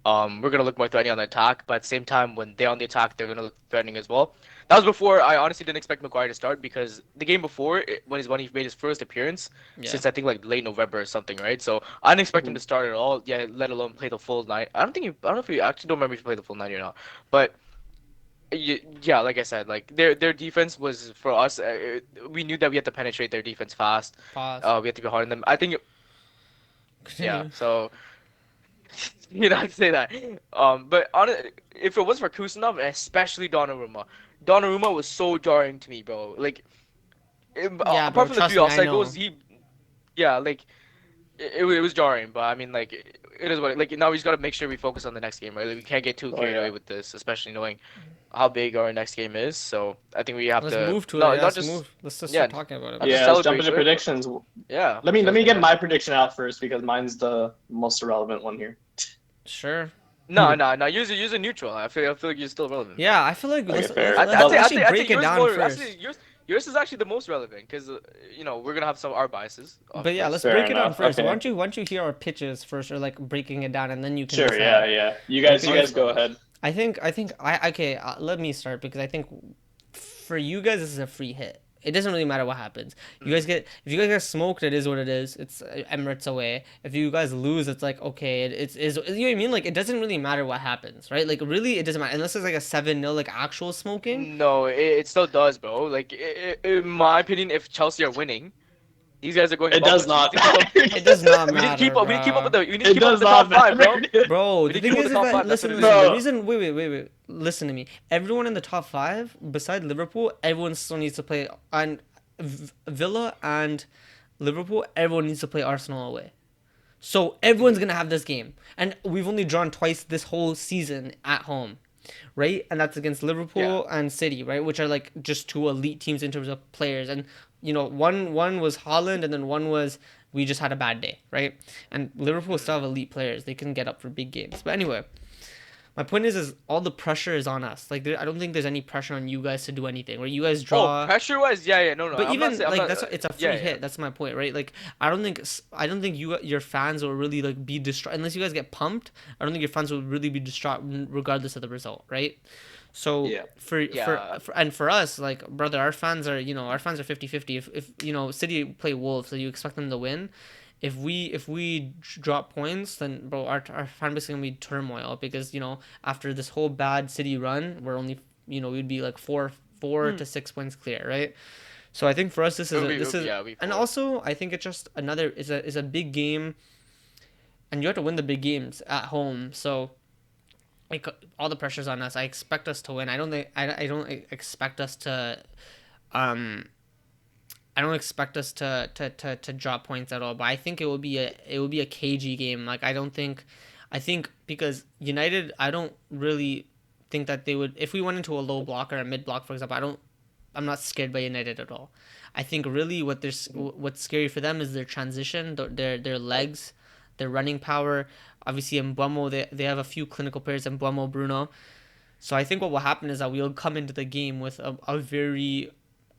we're gonna look more threatening on the attack. But at the same time, when they're on the attack, they're gonna look threatening as well. That was before I honestly didn't expect Maguire to start because the game before, when he made his first appearance Yeah, since I think like late November or something, right? So I didn't expect him Hmm. to start at all. Yeah, let alone play the full night. I don't know if he actually don't remember if he played the full night or not, but. Yeah, like I said, like their defense was for us. We knew that we had to penetrate their defense fast. pause. We had to be hard on them. I think, yeah. Continue. So I'd say that. But if it was for Kusanov, especially Donnarumma was so jarring to me, bro. Like, Yeah, bro, apart from the trust three me, I offside goals, know. yeah, like it was jarring. But I mean, like, it is what. Like now we just gotta make sure we focus on the next game, right? Like, we can't get too Oh carried away yeah. with this, especially knowing how big our next game is. So I think we have Let's to move to it. Yeah, not let's just move. Let's just yeah, start talking about it, not just bro. Yeah. Let's jump celebrate, into but predictions. yeah. Let me So let let's me get get that. my prediction out first because mine's the most irrelevant one here. Sure. No. Use a neutral. I feel like you're still relevant, bro. Yeah, I feel like Okay, let's fair. let's I'd say Well, I'd actually say I'd say break it yours down more. I'd say first. yours is actually the most relevant because we're gonna have some our biases, of But yeah, let's course. fair break it down enough. first. Okay. Why don't you hear our pitches first, or like breaking it down, and then you can Sure. Yeah. decide. Yeah. You Because guys go ahead. I okay. Let me start because I think for you guys this is a free hit. It doesn't really matter what happens. Mm. If you guys get smoked, it is what it is. It's Emirates away. If you guys lose, it's like okay, it's is you know what I mean. Like it doesn't really matter what happens, right? Like really, it doesn't matter unless it's like a 7-0 like actual smoking. No, it still does, bro. Like in my opinion, if Chelsea are winning, these guys are going It above does us. We need not to keep up. matter. It does not We need to keep matter, up. We need to keep up with bro. the. We need to It keep up with does the not top five, matter. bro. Bro, We the need to thing keep up with is the top that five. That's what it listen. is. The Bro, reason, wait. Listen to me. Everyone in the top five, beside Liverpool, everyone still needs to play. And Villa and Liverpool, everyone needs to play Arsenal away. So everyone's Mhm. gonna have this game, and we've only drawn twice this whole season at home, right? And that's against Yeah. Liverpool and City, right? Which are like just two elite teams in terms of players. And one was Holland, and then one was we just had a bad day, right? And Liverpool still Mm. have elite players; they can get up for big games. But anyway, my point is all the pressure is on us. Like I don't think there's any pressure on you guys to do anything. Where you guys Oh, draw. pressure wise, yeah. No. But I'm not even saying. I'm like not. that's it's a Yeah, free yeah. hit. That's my point, right? Like I don't think your fans will really like be distraught unless you guys get pumped. I don't think your fans will really be distraught regardless of the result, right? So yeah. Yeah. for us, like brother, our fans are 50-50. If City play Wolves, so you expect them to win. If we drop points, then bro, our fan base is gonna be turmoil because after this whole bad City run, we're only we'd be like four Mm. to 6 points clear, right? So I think for us this is Yeah, we and four. also I think it's just another is a big game, and you have to win the big games at home. So like all the pressure's on us. I expect us to win. I don't expect us to um I don't expect us to drop points at all. But I think it will be a cagey game. Like I think because United, I don't really think that they would, if we went into a low block or a mid block, for example. I'm not scared by United at all. I think really Mhm. what's scary for them is their transition, their legs, their running power. Obviously, Mbuemo, they have a few clinical players, Mbuemo, Bruno. So I think what will happen is that we'll come into the game with a very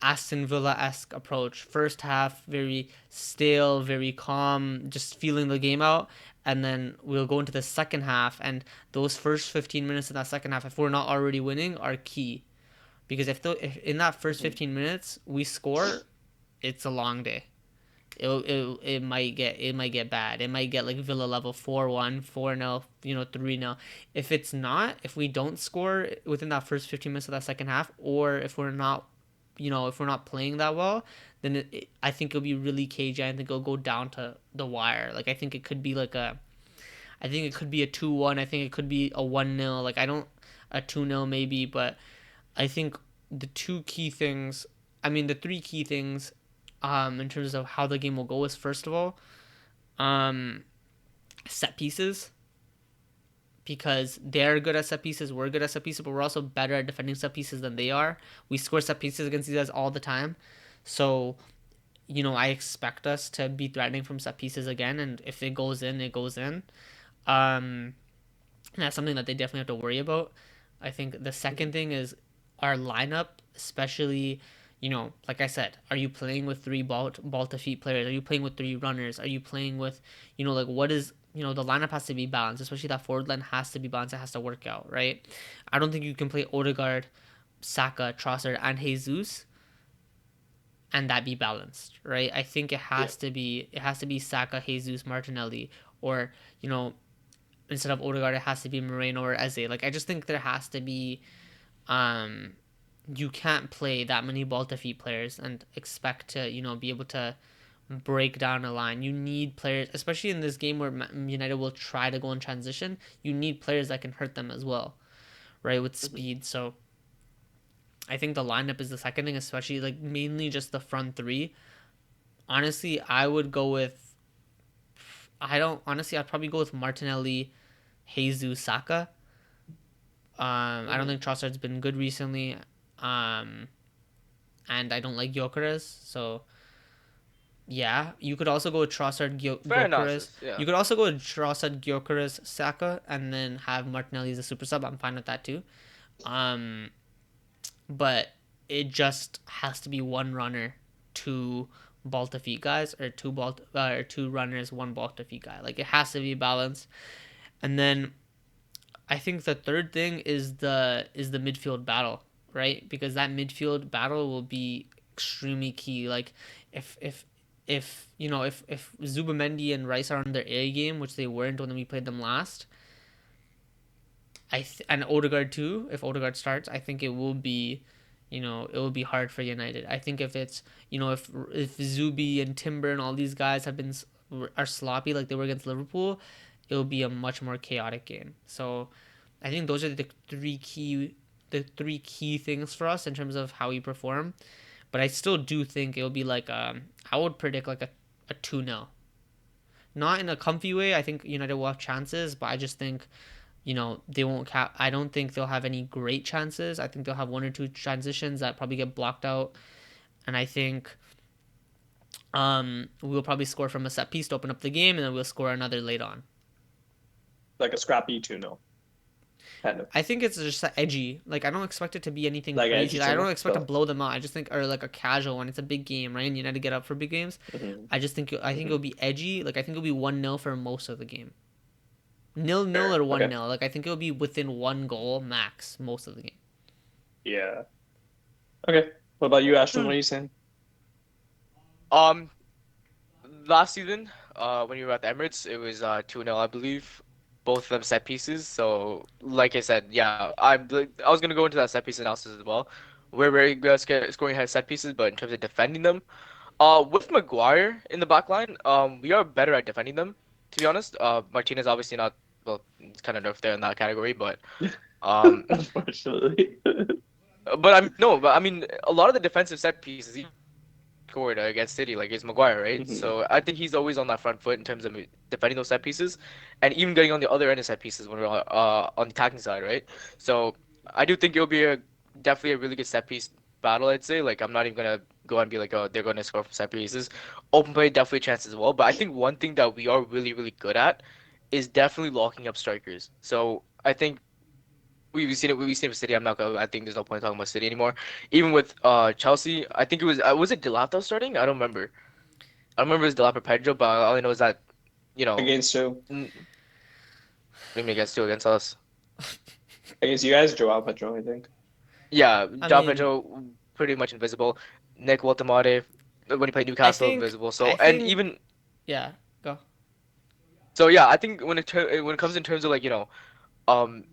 Aston Villa esque approach. First half, very stale, very calm, just feeling the game out. And then we'll go into the second half, and those first 15 minutes of that second half, if we're not already winning, are key. Because if in that first Mhm. 15 minutes we score, it's a long day. It might get bad. It might get like Villa level 4-1, 4-0, 3-0. If it's not, if we don't score within that first 15 minutes of that second half, or if we're not playing that well, then I think it'll be really cagey. I think it'll go down to the wire. Like I think it could be I think it could be a 2-1. I think it could be a 1-0. Like I don't a 2-0 maybe, but I think the two key things, I mean, the three key things, in terms of how the game will go is first of all, um, set pieces, because they're good at set pieces, we're good at set pieces, but we're also better at defending set pieces than they are. We score set pieces against these guys all the time, so I expect us to be threatening from set pieces again, and if it goes in, it goes in. Um, and that's something that they definitely have to worry about. I think the second Mhm. thing is our lineup, especially, like I said, are you playing with three ball to feet players? Are you playing with three runners? Are you playing with, like what is, the lineup has to be balanced, especially that forward line has to be balanced. It has to work out, right? I don't think you can play Odegaard, Saka, Trossard, and Jesus and that be balanced, right? I think Yeah. it has to be Saka, Jesus, Martinelli, or instead of Odegaard, it has to be Moreno or Eze. Like I just think there has to be, um, you can't play that many ball to feet players and expect to be able to break down a line. You need players, especially in this game where United will try to go in transition. You need players that can hurt them as well, right? With Mhm. speed. So I think the lineup is the second thing, especially like mainly just the front three. Honestly, I would go with. I don't honestly. I'd probably go with Martinelli, Jesus, Saka. I don't Mhm. think Trossard's been good recently. Um, and I don't like Gyökeres. So yeah, you could also go with Trossard, Fair Gyökeres. analysis. Yeah. You could also go with Trossard, Gyökeres, Saka, and then have Martinelli as a super sub. I'm fine with that too. Um, but it just has to be one runner, two ball to feet guys, or two runners, one ball to feet guy. Like it has to be balanced. And then I think the third thing is the midfield battle, right? Because that midfield battle will be extremely key. Like if Zubamendi and Rice are on their A game, which they weren't when we played them last, and Odegaard too. If Odegaard starts, I think it will be hard for United. I think if it's if Zubi and Timber and all these guys are sloppy like they were against Liverpool, it will be a much more chaotic game. So I think those are the three key things for us in terms of how we perform. But I still do think it'll be like I would predict like a 2-0. Not in a comfy way. I think United will have chances, but I just think they won't I don't think they'll have any great chances. I think they'll have one or two transitions that probably get blocked out, and I think we'll probably score from a set piece to open up the game, and then we'll score another late on. Like a scrappy 2-0, kind of. I think it's just edgy. Like I don't expect it to be anything Like crazy. edgy Like, I don't 2-0 expect to still. blow them out. I just think, or like a casual one. It's a big game, right? And you need to get up for big games. Hmm. I think Hmm. it'll be edgy. Like I think it'll be 1-0 for most of the game. 0-0 Fair. or Okay. 1-0. Like I think it'll be within one goal max most of the game. Yeah. Okay. What about you, Ashton? What are you saying? Um, Last season, when you were at the Emirates, it was 2-0, I believe. Both of them set pieces. So, like I said, yeah, I was gonna go into that set piece analysis as well. We're very good at scoring ahead of set pieces, but in terms of defending them, with Maguire in the back line, we are better at defending them, to be honest. Martinez obviously not, well, it's kind of nerfed there in that category, um, Unfortunately. but I'm no, but I mean, a lot of the defensive set pieces he scored against City, like it's Maguire, right? Hmm. So I think he's always on that front foot in terms of defending those set pieces, and even getting on the other end of set pieces when we're on the attacking side, right? So. I do think it'll be a definitely a really good set piece battle. I'd say like I'm not even gonna go and be like, oh, they're gonna score from set pieces. Open play definitely a chance as well. But I think one thing that we are really good at is definitely locking up strikers. So I think we've seen it with City. I'm not gonna. I think there's no point talking about City anymore. Even with Chelsea, I think it was it Delata starting? I don't remember. I don't remember it was Delap or Pedro, but all I know is that you know, Against who? against two against us. Against you guys, Joao Pedro, I think. Yeah, I Del mean, Pedro pretty much invisible. Nick Woltemade when he played I Newcastle think invisible. I So and think even yeah, go. so yeah, I think when it comes in terms of like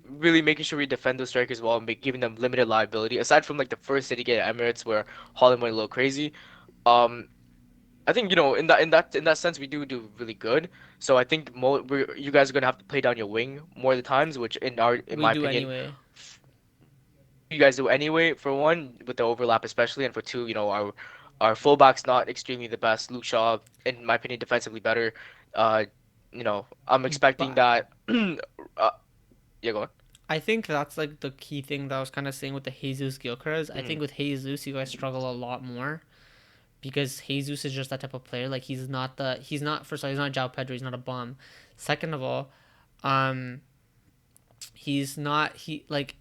really making sure we defend those strikers well and giving them limited liability. Aside from like the first City game at Emirates where Holland went a little crazy, um I think in that sense we do really good. So I think you guys are gonna have to play down your wing more of the times, which in We my do opinion anyway. you guys do anyway. For one, with the overlap especially, and for two, our fullback's not extremely the best. Luke Shaw, in my opinion, defensively better. Uh, I'm expecting But that. Yeah, go on. I think that's like the key thing that I was kind of saying with the Jesus Gilchrist. I Mhm. think with Jesus, you guys struggle a lot more because Jesus is just that type of player. Like he's not first of all, he's not Jao Pedro. He's not a bum. Second of all, um, he's not like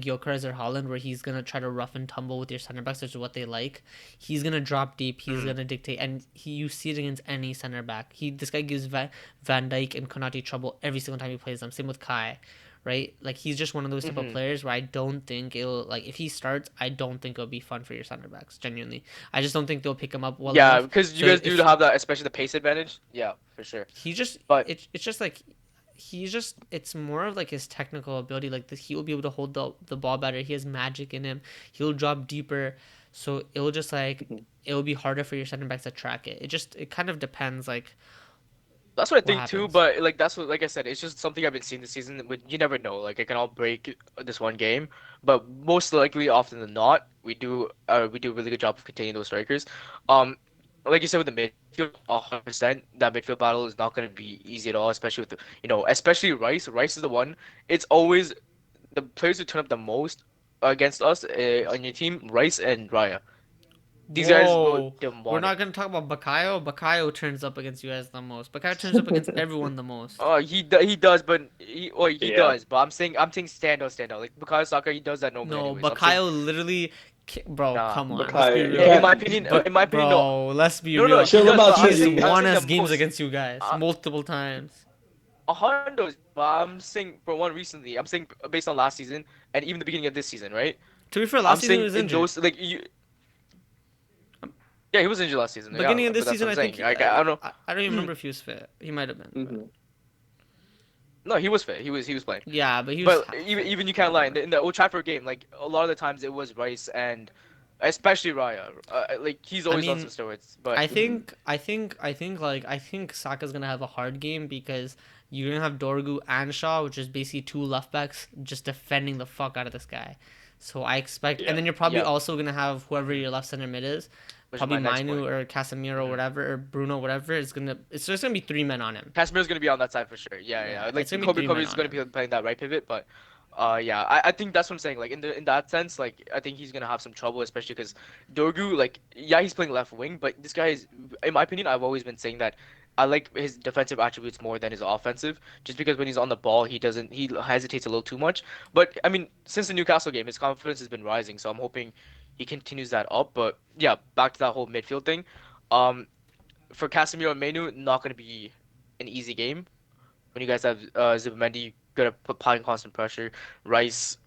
Gyökeres or Holland where he's gonna try to rough and tumble with your center backs, which is what they like. He's gonna drop deep. He's Mhm. gonna dictate, and you see it against any center back. This guy gives Van Dijk and Konate trouble every single time he plays them. Same with Kai, right? Like he's just one of those type of Mhm. players where I don't think it'll like if he starts, I don't think it'll be fun for your center backs. Genuinely, I just don't think they'll pick him up well Yeah, enough. because you So guys do if have that, especially the pace advantage. Yeah, for sure. he just But it's just like it's more of like his technical ability like he will be able to hold the ball better. He has magic in him. He'll drop deeper, so it'll just like Mhm. it'll be harder for your center backs to track it. It kind of depends like that's what I what think too, happens. but like that's what like I said, it's just something I've been seeing this season. But you never know, like it can all break this one game. But most likely, often than not, we do a really good job of containing those strikers. Um, like you said with the midfield, 100%, that midfield battle is not going to be easy at all, especially with especially Rice. Rice is the one. It's always the players who turn up the most against us on your team, Rice and Raya. These guys go Whoa, we're not demonic. gonna talk about Bakayo. Bakayo turns up against you guys the most. Bakayo turns up against everyone the most. He does, but he Yeah. does. But I'm saying stand out. Like Bukayo Saka, he does that normally No, anyway. So I'm saying Bakayo literally, bro, nah. come on, let's be Bukayo, you In real. my can't opinion, in But my opinion, no, bro, let's be no, no. real. He chill does, about but I'm He's saying City. I'm won saying the us games most. against you guys Uh, multiple times. a hundred. But I'm saying for one recently. I'm saying based on last season and even the beginning of this season, right? To be fair, I'm last season he saying was in injured. those like you. Yeah, he was injured last season. Yeah, Beginning of but this that's what season, I'm I think saying. I don't I don't even know. remember if he was fit. He might have been, but Hmm. No, he was fit. He was playing. yeah, but he was But half fit. even you can't lie. In Whatever. the Old Trafford game, like a lot of the times it was Rice and especially Raya. Like he's I always on some mean, steroids. But I think Saka's gonna have a hard game because you're gonna have Dorgu and Shaw, which is basically two left backs just defending the fuck out of this guy. So I expect, and Yeah. then you're probably yeah, also gonna have whoever mhm, your left center mid is, which is probably my next Mainu point. or Casemiro, Hmm whatever, or Bruno, whatever. It's just gonna be three men on him. Casemiro's gonna be on that side for sure. Yeah, Yeah, yeah. it's Like gonna be Kobe three men Kobe's on gonna him. be playing that right pivot, but yeah, I think that's what I'm saying. Like in that sense, like I think he's gonna have some trouble, especially because Dorgu, like yeah, he's playing left wing, but this guy is, in my opinion, I've always been saying that I like his defensive attributes more than his offensive, just because when he's on the ball, he hesitates a little too much. But I mean, since the Newcastle game, his confidence has been rising, so I'm hoping he continues that up. But yeah, back to that whole midfield thing. Um, for Casemiro and Menu, not gonna be an easy game when you guys have Zubimendi good at applying constant pressure. Rice,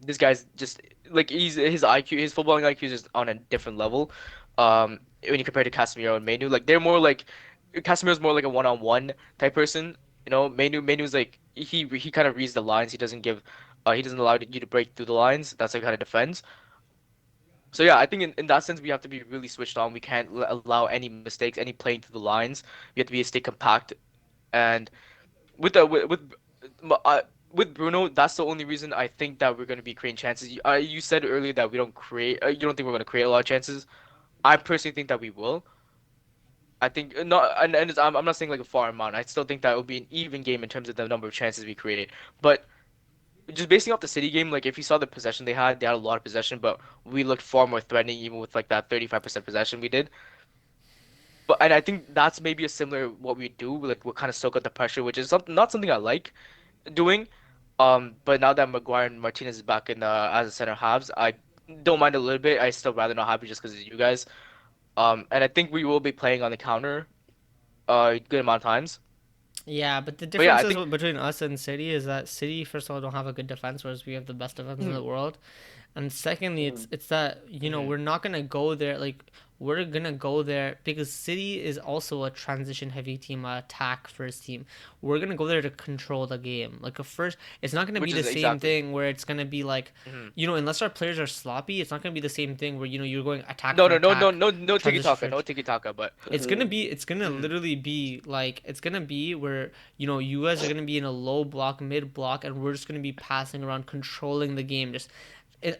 this guy's just like his IQ, his footballing IQ is just on a different level. When you compare to Casemiro and Menu, like they're more like Casemiro's more like a one-on-one type person. Menu's like he kind of reads the lines. He doesn't allow you to break through the lines. That's like kind of defends. So yeah, I think in that sense we have to be really switched on. We can't allow any mistakes, any playing through the lines. We have to stay compact and with the with Bruno, that's the only reason I think that we're going to be creating chances. You said earlier that we don't create. You don't think we're going to create a lot of chances. I personally think that we will. I think not, and I'm not saying like a far amount. I still think that it will be an even game in terms of the number of chances we created. But just basing off the City game, like if you saw the possession they had a lot of possession, but we looked far more threatening even with like that 35% possession we did. But and I think that's maybe a similar what we do, like we kind of soak up the pressure, which is not something I like doing. But now that Maguire and Martinez is back in as a center halves, I don't mind a little bit. I still rather not have it just because of you guys. And I think we will be playing on the counter a good amount of times. Yeah, but the But yeah, I differences think. between us and City is that City, first of all, don't have a good defense, whereas we have the best defense in the world. And secondly, Mhm. it's that Mhm, we're not gonna go there like we're gonna go there because City is also a transition heavy team, a attack first team. We're gonna go there to control the game. Like a first, it's not gonna be which the is same exactly. thing where it's gonna be like, Mhm. unless our players are sloppy, it's not gonna be the same thing where you're going attack No, for no, no, no, attack, no, no tiki transition taka, for no tiki taka. But Mhm. it's gonna mhm, literally be like it's gonna be where you guys are gonna be in a low block, mid block, and we're just gonna be passing around, controlling the game, just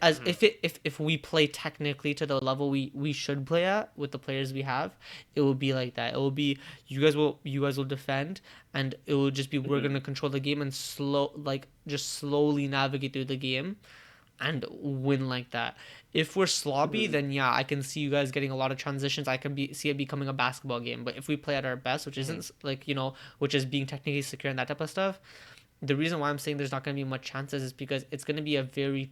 as mhm, if if we play technically to the level we should play at with the players we have, it will be like that. It will be you guys will defend, and it will just be we're Mhm. gonna control the game and just slowly navigate through the game and win like that. If we're sloppy, Mhm. then yeah, I can see you guys getting a lot of transitions. I can see it becoming a basketball game. But if we play at our best, which mhm, isn't which is being technically secure and that type of stuff, the reason why I'm saying there's not going to be much chances is because it's going to be a very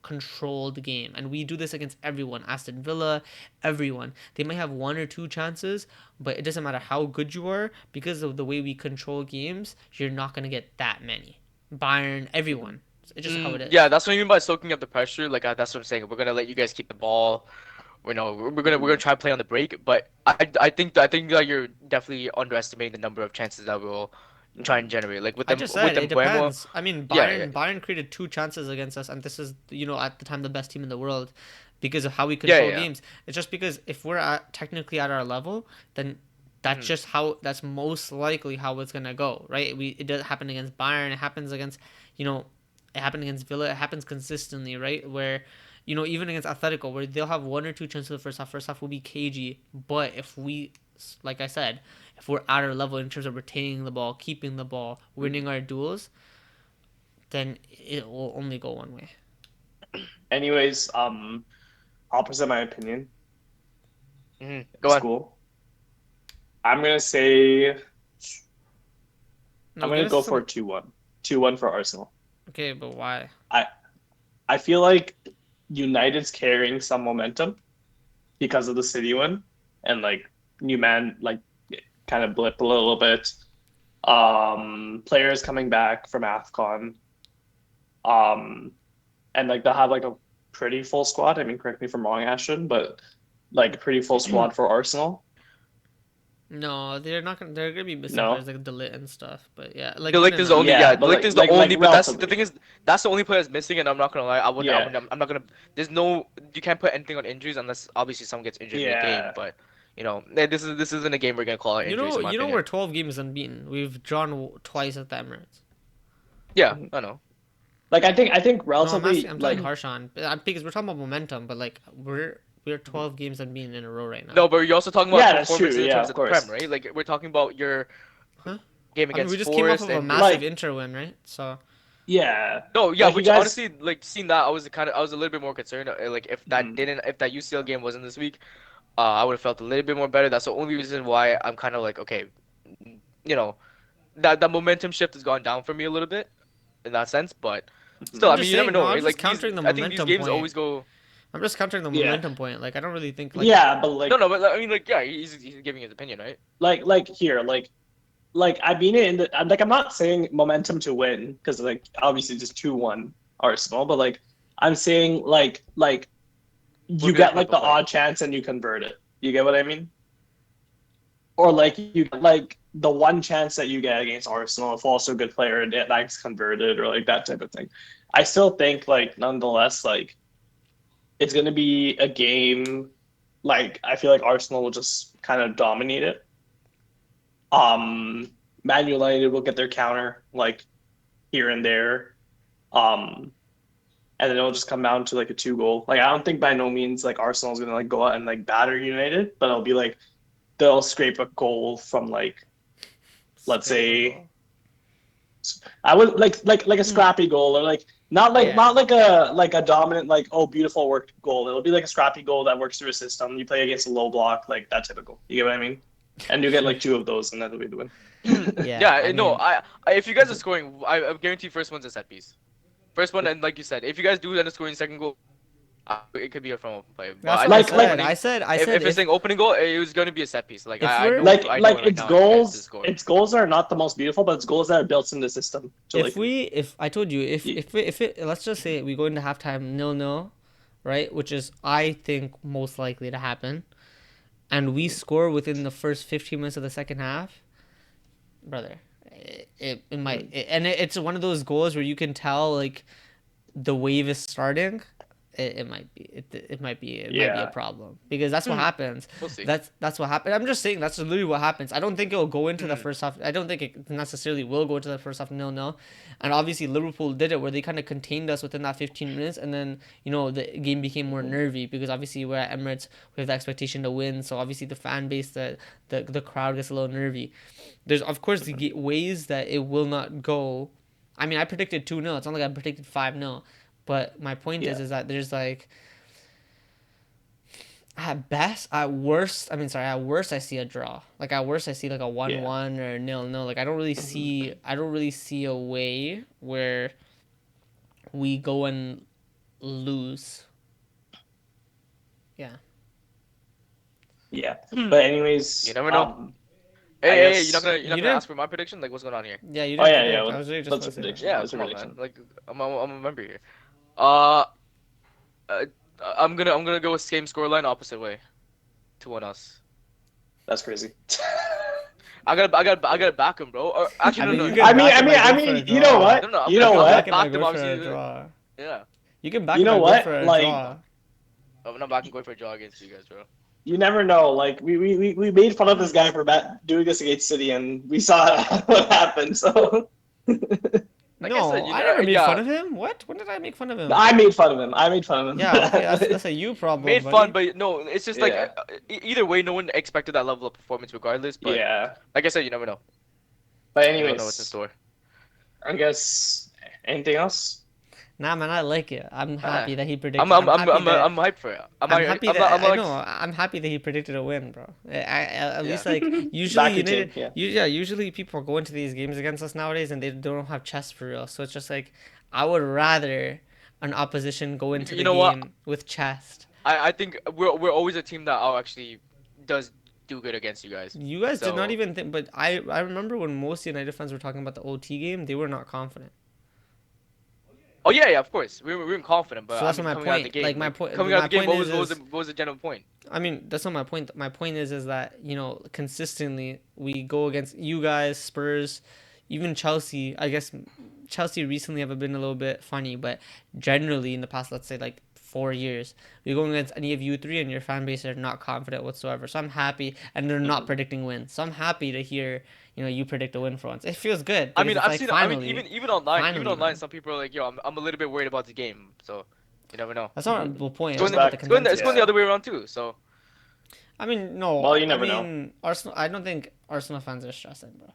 controlled game, and we do this against everyone. Aston Villa, everyone. They might have one or two chances, but it doesn't matter how good you are because of the way we control games. You're not going to get that many. Bayern, Mhm. everyone. It's just how it Yeah, is. that's what I mean by soaking up the pressure. Like that's what I'm saying. We're gonna let you guys keep the ball. We're gonna Mhm. try to play on the break, but I think that you're definitely underestimating the number of chances that we'll try and Mhm. generate. Like I just with said it them Buemo, depends. I mean, yeah, yeah, Bayern created two chances against us, and this is at the time the best team in the world because of how we yeah, control yeah. games. It's just because if we're technically at our level, then Mhm, that's most likely how it's gonna go, right? It does happen against Bayern. It happens against you know, it happened against Villa. It happens consistently, right? Where even against Atletico, where they'll have one or two chances in the first half. First half will be cagey, but if we, like I said, if we're at our level in terms of retaining the ball, keeping the ball, winning Mhm. our duels, then it will only go one way. Anyways, I'll present my opinion. Go It's on. cool. I'm gonna say I'm No, give gonna us go for some. 2-1. 2-1 for Arsenal. Okay, but why? I I feel like United's carrying some momentum because of the City one and like new man like kind of blip a little bit. Players coming back from AFCON. Um, and like they'll have like a pretty full squad. I mean, correct me if I'm wrong, Ashton, but like a pretty full squad for Arsenal. No, they're not gonna. They're gonna be missing players No. like Delit and stuff. But yeah, like in Delict and is the out. only Yeah, yeah. but Delict like is the like only. like But that's the thing relatively. is that's the only player that's missing, and I'm not gonna lie. I wouldn't. I Yeah. wouldn't. I'm not gonna. There's no. You can't put anything on injuries unless obviously someone gets injured mid-game. Yeah. But this isn't a game we're gonna call out You injuries know, in my you know opinion. we're 12 games unbeaten. We've drawn twice at the Emirates. Yeah, Mhm. I know. Like I think No, I'm asking. relatively I'm talking like harsh on because we're talking about momentum, but like we're 12 games unbeaten in a row right now. No, but you're also talking about yeah, that's true. performances in Yeah, terms of of the Prem, course. right? Like we're talking about your Huh? game I mean, we against just came off Forest of a and your massive Like Inter win, right? So yeah. no, yeah. Like you Which guys honestly, like seeing that, I was a little bit more concerned. Like mhm. if that UCL game wasn't this week, I would have felt a little bit more better. That's the only reason why I'm kind of like okay, you know that momentum shift has gone down for me a little bit in that sense. But still, I'm I just mean, you never saying. No, know, I'm right? just Like these, countering the I think these momentum games point. always go. I'm just countering the Yeah. momentum point. Like I don't really think like Yeah, but No, like no, but I mean, like yeah, he's giving his opinion, right? like here, like I mean it in the I'm not saying momentum to win because like obviously just 2-1 Arsenal, but like I'm saying like We're you gonna get put like up a the fight. odd chance and you convert it. You get what I mean? Or like you like the one chance that you get against Arsenal, if also a good player and that's converted or like that type of thing. I still think like nonetheless like it's gonna be a game like I feel like Arsenal will just kind of dominate it. Um Man United will get their counter like here and there. Um and then it'll just come down to like a 2 goal. Like I don't think by no means like Arsenal's gonna like go out and like batter United, but it'll be like they'll scrape a goal from like let's scrape a say goal. I would like a scrappy goal or like Yeah. not like a dominant like oh beautiful work goal. It'll be like a scrappy goal that works through a system. You play against a low block like that typical. You get what I mean? And you get like two of those, and that'll be the win. Yeah, Yeah, I no, mean, if you guys are scoring, I guarantee first one's a set piece. First one, and like you said, if you guys do end up scoring second goal, it could be a from open play. But that's I what I think Like- said. opening, I if said it's saying opening goal, it was going to be a set piece. Like If I we're- know, like I know like right now you guys to score. its goals are not the most beautiful, but it's goals that are built in the system. To like, if I told you if it let's just say we go into halftime 0-0, right, which is I think most likely to happen, and we score within the first 15 minutes of the second half, brother, it might and it's one of those goals where you can tell like the wave is starting. It might be it might be a problem because that's what happens. We'll see. That's what happened. I'm just saying that's literally what happens. I don't think it'll go into the first half. I don't think it necessarily will go into the first half 0-0. And obviously Liverpool did it where they kind of contained us within that 15 minutes, and then the game became more nervy because obviously we're at Emirates, we have the expectation to win. So obviously the fan base, the crowd gets a little nervy. There's of course the ways that it will not go. I mean, I predicted 2-0. It's not like I predicted 5-0. But my point is that there's like at worst I see a draw. Like at worst I see like a 1-1 or 0-0. Like I don't really see a way where we go and lose. Yeah. yeah. But anyways, You never know. I Hey, guess- you're not You gonna didn't- ask for my prediction? Like, what's going on here? Yeah, you Oh didn't yeah, predict. yeah. I was really just What's about the to say that. prediction? Yeah, What's the come on, prediction? man. Like, I'm a member here. Uh, I'm gonna go with same scoreline, opposite way, 2-1 us. That's crazy. I gotta back him, bro. Or actually, I mean, no, you no. can I back him by going for a you know draw. what? No, no, You know I'm what? gonna Back him by back them, going for a obviously. draw. Yeah, You can back You him by know going what? for a Like- draw. I'm not backing going for a draw against you guys, bro. You never know. Like we made fun of this guy for doing this against City, and we saw what happened. So Like I No, said, you I know, never made yeah. fun of him. What? When did I make fun of him? I made fun of him. Yeah, okay, that's a you problem. Made buddy. fun, but no, it's just like Yeah. either way, no one expected that level of performance, regardless. But yeah. like I said, you never know. But You don't know what's in anyways, store. I guess anything else? Nah, man, I like it. I'm happy that he predicted. I'm I'm hyped for it. I'm happy that I know. I'm happy that he predicted a win, bro. At least like usually Back your team, usually people go into these games against us nowadays and they don't have chest for real. So it's just like I would rather an opposition go into the You know what? game with chest. I think we're always a team that actually does do good against you guys. You guys did not So- even think, but I remember when most United fans were talking about the OT game, they were not confident. Oh yeah, of course. We were confident, but So that's I mean, my coming out of the point. game, Like, my point- coming out my of the game, point what is- was the general point? I mean, that's not my point. My point is that, consistently we go against you guys, Spurs, even Chelsea. I guess Chelsea recently have been a little bit funny, but generally in the past, let's say like 4 years, we go against any of you three and your fan base are not confident whatsoever. So I'm happy, and they're not predicting wins. So I'm happy to hear, you predict a win for once. It feels good. I because mean, it's I've like, seen. finally, even online, finally, man. some people are like, "Yo, I'm a little bit worried about the game." So, you never know. That's not the point. It's It's going, about the back- consensus. it's going the other way around too. So, I mean, no. Well, you never I know. mean, Arsenal. I don't think Arsenal fans are stressing, bro.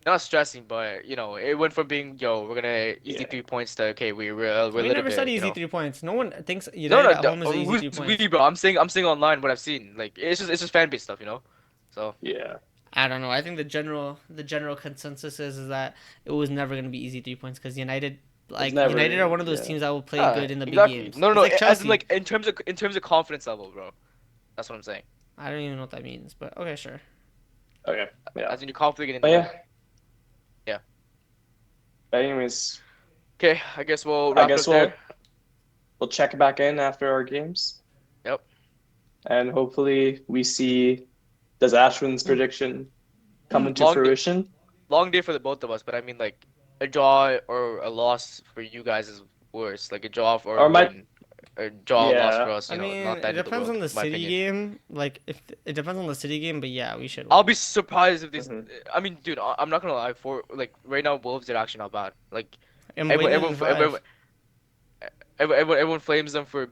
not stressing, but it went from being, "Yo, we're gonna easy Yeah. 3 points" to, "Okay, we're We a little never bit." said you easy know. 3 points. No one thinks No, United no, at home is an easy who's 3 points. bro? I'm saying online what I've seen. Like it's just fan base stuff, So Yeah. I don't know. I think the general consensus is that it was never going to be easy 3 points because United never- United are one of those yeah. teams that will play Yeah, good in the exactly. big games. No, It's like as in Chelsea. like in terms of confidence level, bro. That's what I'm saying. I don't even know what that means, but okay, sure. Okay. Yeah. As in you're confident in But the yeah. win. Yeah. But anyways, Okay, I guess we'll I wrap guess it up there. we'll check back in after our games. Yep. And hopefully we see does Ashwin's prediction come into Long day- fruition? Long day for the both of us, but I mean like a draw or a loss for you guys is worse. Like a draw or Or a might- win. A draw or loss Yeah. for us, I mean, not that it depends on the in my City opinion. game. Like, if it depends on the City game, but yeah, we should. I'll be surprised if this. Mhm. I mean, dude, I'm not gonna lie. For like right now, Wolves are actually not bad. Like And everyone flames them for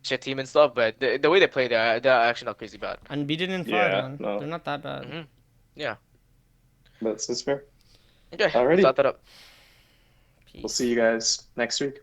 shit team and stuff, but the way they play, they're actually not crazy bad. unbeaten in 5, Yeah, man. no. They're not that bad. Mhm. That's fair. Okay, let's Alrighty. wrap that up. We'll Peace. see you guys next week.